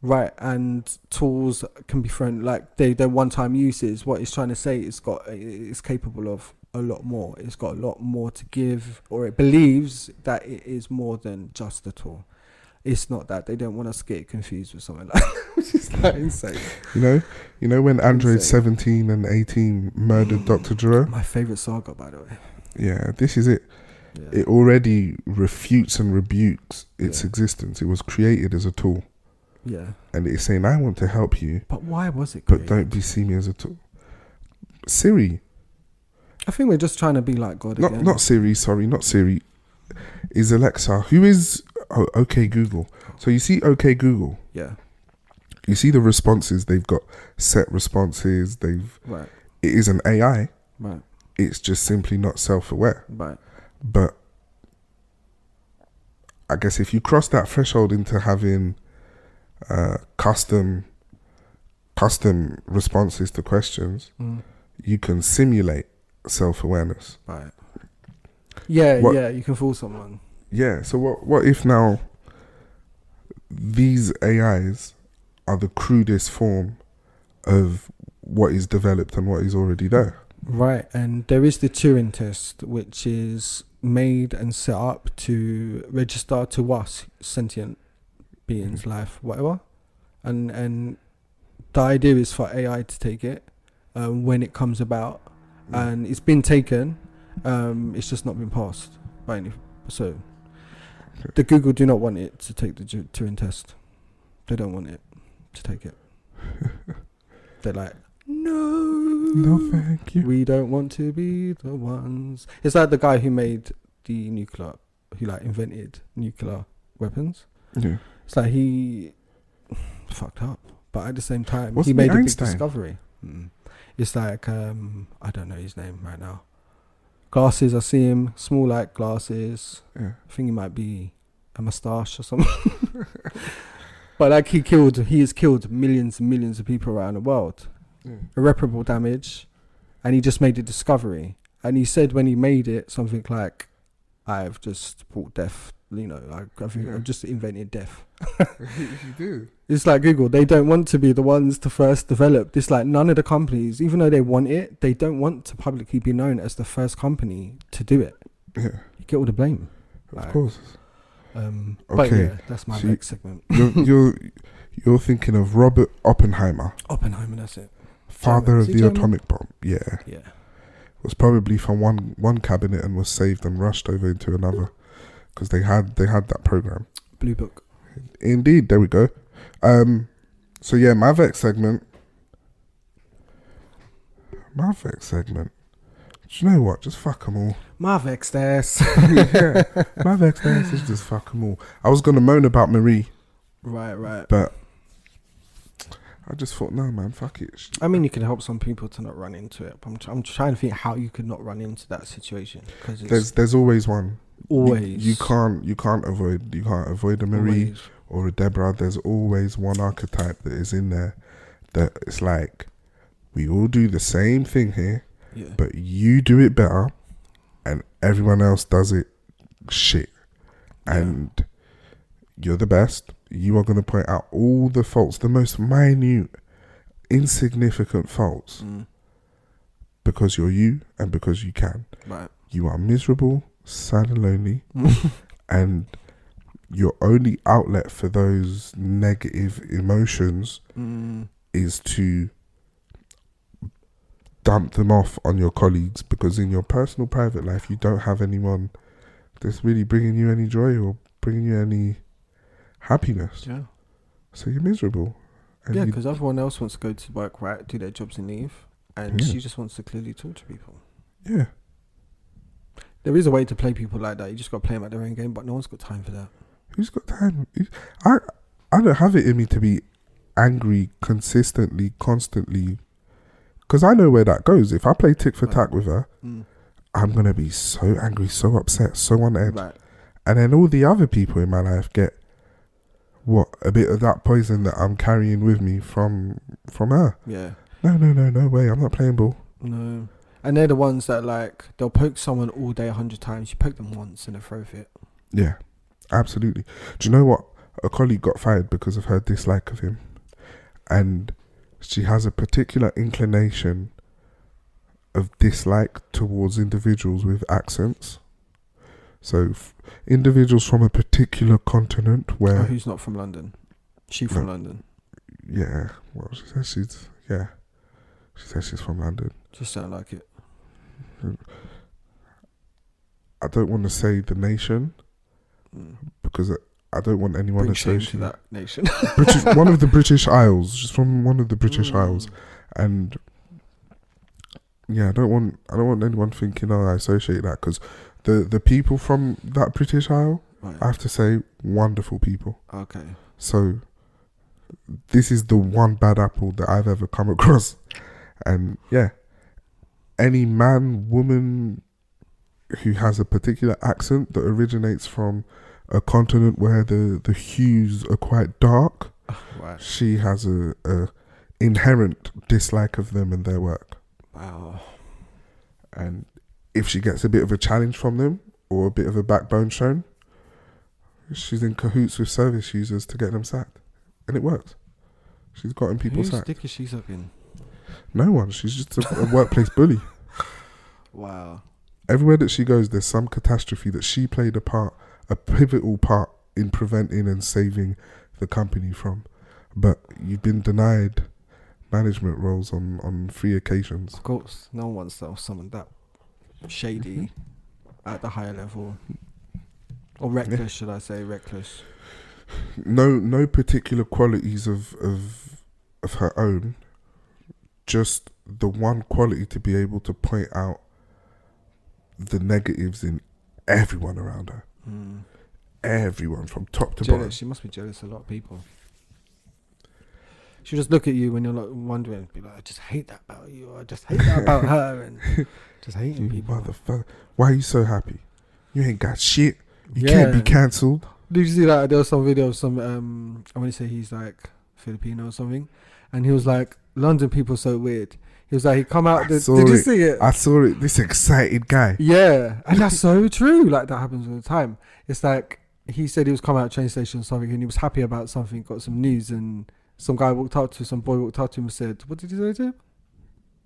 Right, and tools can be thrown, like they're one-time uses. What it's trying to say, it's capable of a lot more. It's got a lot more to give, or it believes that it is more than just a tool. It's not that. They don't want us to get confused with something like that, which is like insane. You know when Android 17 and 18 murdered Dr. Jerome? My favourite saga, by the way. Yeah, this is it. Yeah. It already refutes and rebukes its existence. It was created as a tool. Yeah. And it's saying, I want to help you. But why was it created? But don't see me as a tool. Siri. I think we're just trying to be like God again. Not Siri, is Alexa, who is OK Google. So you see OK Google. Yeah. You see the responses, they've got set responses, Right. It is an AI. Right. It's just simply not self-aware. Right. But I guess if you cross that threshold into having custom responses to questions, you can simulate self-awareness. Right. Yeah, you can fool someone. Yeah, so what if now these AIs are the crudest form of what is developed and what is already there? Right, and there is the Turing test, which is made and set up to register to us sentient beings, life, whatever, and the idea is for AI to take it when it comes about, and it's been taken, it's just not been passed by any. So the Google do not want it to take the Turing test. They don't want it to take it. They're like, no, thank you. We don't want to be the ones. It's like the guy who made the invented nuclear weapons. Yeah. It's like he fucked up, but at the same time, Wasn't he made a big Einstein? discovery. It's like I don't know his name right now. Glasses, I see him, small like glasses. Yeah. I think he might be a moustache or something. But like he has killed millions and millions of people around the world. Irreparable damage, and he just made a discovery. And he said when he made it something like, I've just brought death, I've just invented death. You do. It's like Google, they don't want to be the ones to first develop. It's like none of the companies, even though they want it, they don't want to publicly be known as the first company to do it. Yeah. You get all the blame. Of course. But yeah, that's my next segment. You're thinking of Robert Oppenheimer. Oppenheimer, that's it. Father of the German? atomic bomb. Yeah. Yeah. Was probably from one cabinet and was saved and rushed over into another because they had that program. Blue Book. Indeed, there we go. So yeah, my Vex segment. Do you know what? Just fuck them all. My Vexed ass. Yeah, my Vex is just fuck them all. I was gonna moan about Marie, Right. but I just thought, no, man, fuck it. I mean, you can help some people to not run into it. But I'm trying to think how you could not run into that situation, because There's always one. always You can't avoid a Marie always. or a Deborah. There's always one archetype that is in there that it's like, we all do the same thing here, Yeah. but you do it better and everyone else does it shit. And you're the best. You are going to point out all the faults, the most minute, insignificant faults, because you're you and because you can. Right. You are miserable, sad and lonely, and your only outlet for those negative emotions is to dump them off on your colleagues, because in your personal private life you don't have anyone that's really bringing you any joy or bringing you any happiness. Yeah. So you're miserable. And Yeah, because everyone else wants to go to work, right, do their jobs and leave, and she just wants to clearly talk to people. Yeah. There is a way to play people like that. You just got to play them at their own game, but no one's got time for that. Who's got time? I don't have it in me to be angry consistently, constantly, because I know where that goes. If I play tick for tack with her, I'm going to be so angry, so upset, so on edge. Right. And then all the other people in my life get a bit of that poison that I'm carrying with me from her. Yeah. No way. I'm not playing ball. No. And they're the ones that, like, they'll poke someone all day 100 times. You poke them once and they throw fit. Yeah, absolutely. Do you know what? A colleague got fired because of her dislike of him. And she has a particular inclination of dislike towards individuals with accents. So individuals from a particular continent where... Oh, who's not from London? She from London? Yeah. Well, she says she's... Yeah. She says she's from London. Just sound like it. I don't want to say the nation because I don't want anyone Bring shame to associated... that nation. One of the British Isles. She's from one of the British Isles. And... Yeah, I don't want anyone thinking, I associate that, because the people from that British Isle, Right. I have to say, wonderful people. Okay. So this is the one bad apple that I've ever come across. And yeah, any man, woman who has a particular accent that originates from a continent where the hues are quite dark, Right. she has a inherent dislike of them and their work. Wow. And if she gets a bit of a challenge from them or a bit of a backbone shown, she's in cahoots with service users to get them sacked. And it works. She's gotten people Whose sacked. dick is she sucking? No one. She's just a workplace bully. Wow. Everywhere that she goes, there's some catastrophe that she played a pivotal part in preventing and saving the company from. But you've been denied management roles on 3 occasions. Of course, no one wants someone that shady at the higher level. Or reckless, should I say, reckless. No particular qualities of her own, just the one quality to be able to point out the negatives in everyone around her. Everyone from top to bottom. She must be jealous of a lot of people. She'll just look at you when you're like wondering and be like, I just hate that about you, or I just hate that about her, and just hating You people. motherfucker. Why are you so happy? You ain't got shit. You can't be cancelled. Did you see that? There was some video of some, I want to say he's like Filipino or something, and he was like, London people so weird. He was like, he come out, did you see it? I saw it. This excited guy. Yeah, and that's so true. Like, that happens all the time. It's like, he said he was coming out of a train station or something, and he was happy about something, got some news, and some boy walked up to him and said, what did he say to him?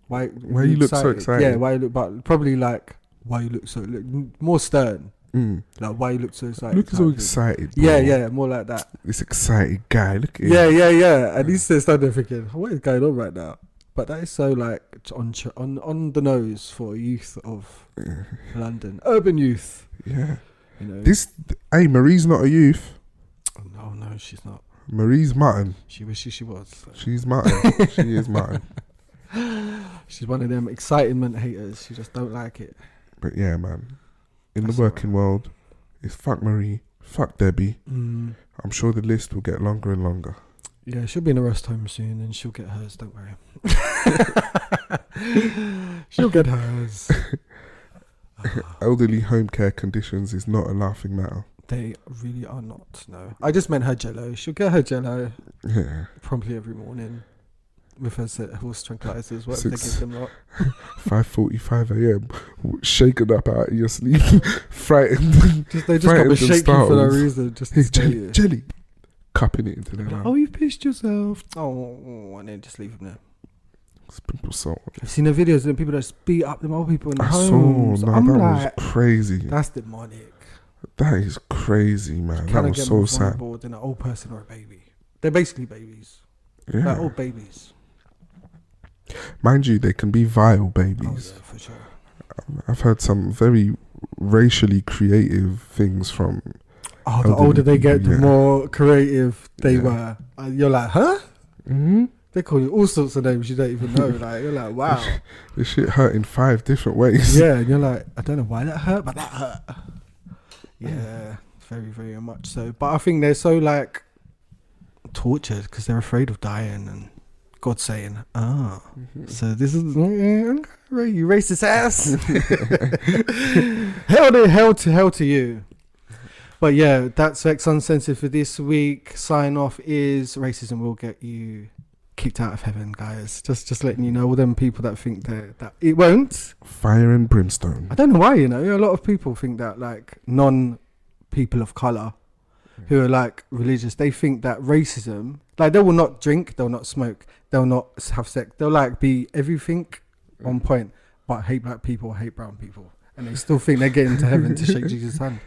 Why you look so excited? Yeah, why you look, but probably like, why you look so, more stern. Like, why you look so excited? Look so excited. Bro. Yeah, more like that. This excited guy. Look at him. Yeah. And he said, started thinking, what is going on right now? But that is so like on the nose for youth of London, urban youth. Yeah. You know. Marie's not a youth. Oh no, she's not. Marie's mutton. She wishes she was. She's mutton. She is mutton. She's one of them excitement haters. She just don't like it. But yeah, man. In That's the working world, it's fuck Marie, fuck Debbie. I'm sure the list will get longer and longer. Yeah, she'll be in a rest home soon and she'll get hers, don't worry. She'll get hers. Elderly home care conditions is not a laughing matter. They really are not, no. I just meant her jello. She'll get her jello Yeah. promptly every morning with her horse tranquilizers, whatever they give them lot. 5:45 a.m. Shaken up out of your sleep, frightened. They just got to shake you for no reason. Just to Hey, scare jelly, you. jelly. Cupping it into their mouth. Oh, you pissed yourself. Oh, and then just leave them there. Sprinkle salt. I've seen the videos of the people that just beat up them old people in the I homes. saw. No, I'm that like, was crazy. that's demonic. That is crazy, man. That was so sad. Than an old person or a baby. They're basically babies. Yeah. Like old babies. Mind you, they can be vile Oh babies. yeah, for sure. I've heard some very racially creative things from. Oh, the elderly older they get, people, the yeah. more creative they Yeah. were. You're like, huh? Mm-hmm. They call you all sorts of names you don't even know. Like you're like, wow. This shit hurt in 5 different ways. Yeah, and you're like, I don't know why that hurt, but that hurt. Yeah, very, very much so. But I think they're so like tortured because they're afraid of dying and God saying, so this is you racist ass. hell to you. But yeah, that's Vexxed Uncensored for this week. Sign off is racism will get you kicked out of heaven, guys. Just letting you know, all them people that think that it won't. Fire and brimstone. I don't know why, a lot of people think that, like non-people of colour who are like religious, they think that racism, like they will not drink, they'll not smoke, they'll not have sex, they'll like be everything on point, but hate black people, hate brown people, and they still think they're getting to heaven to shake Jesus' hand.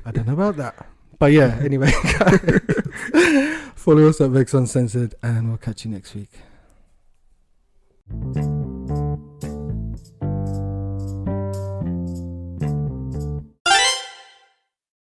I don't know about that. But yeah, anyway, follow us at Vexxed Uncensored and we'll catch you next week.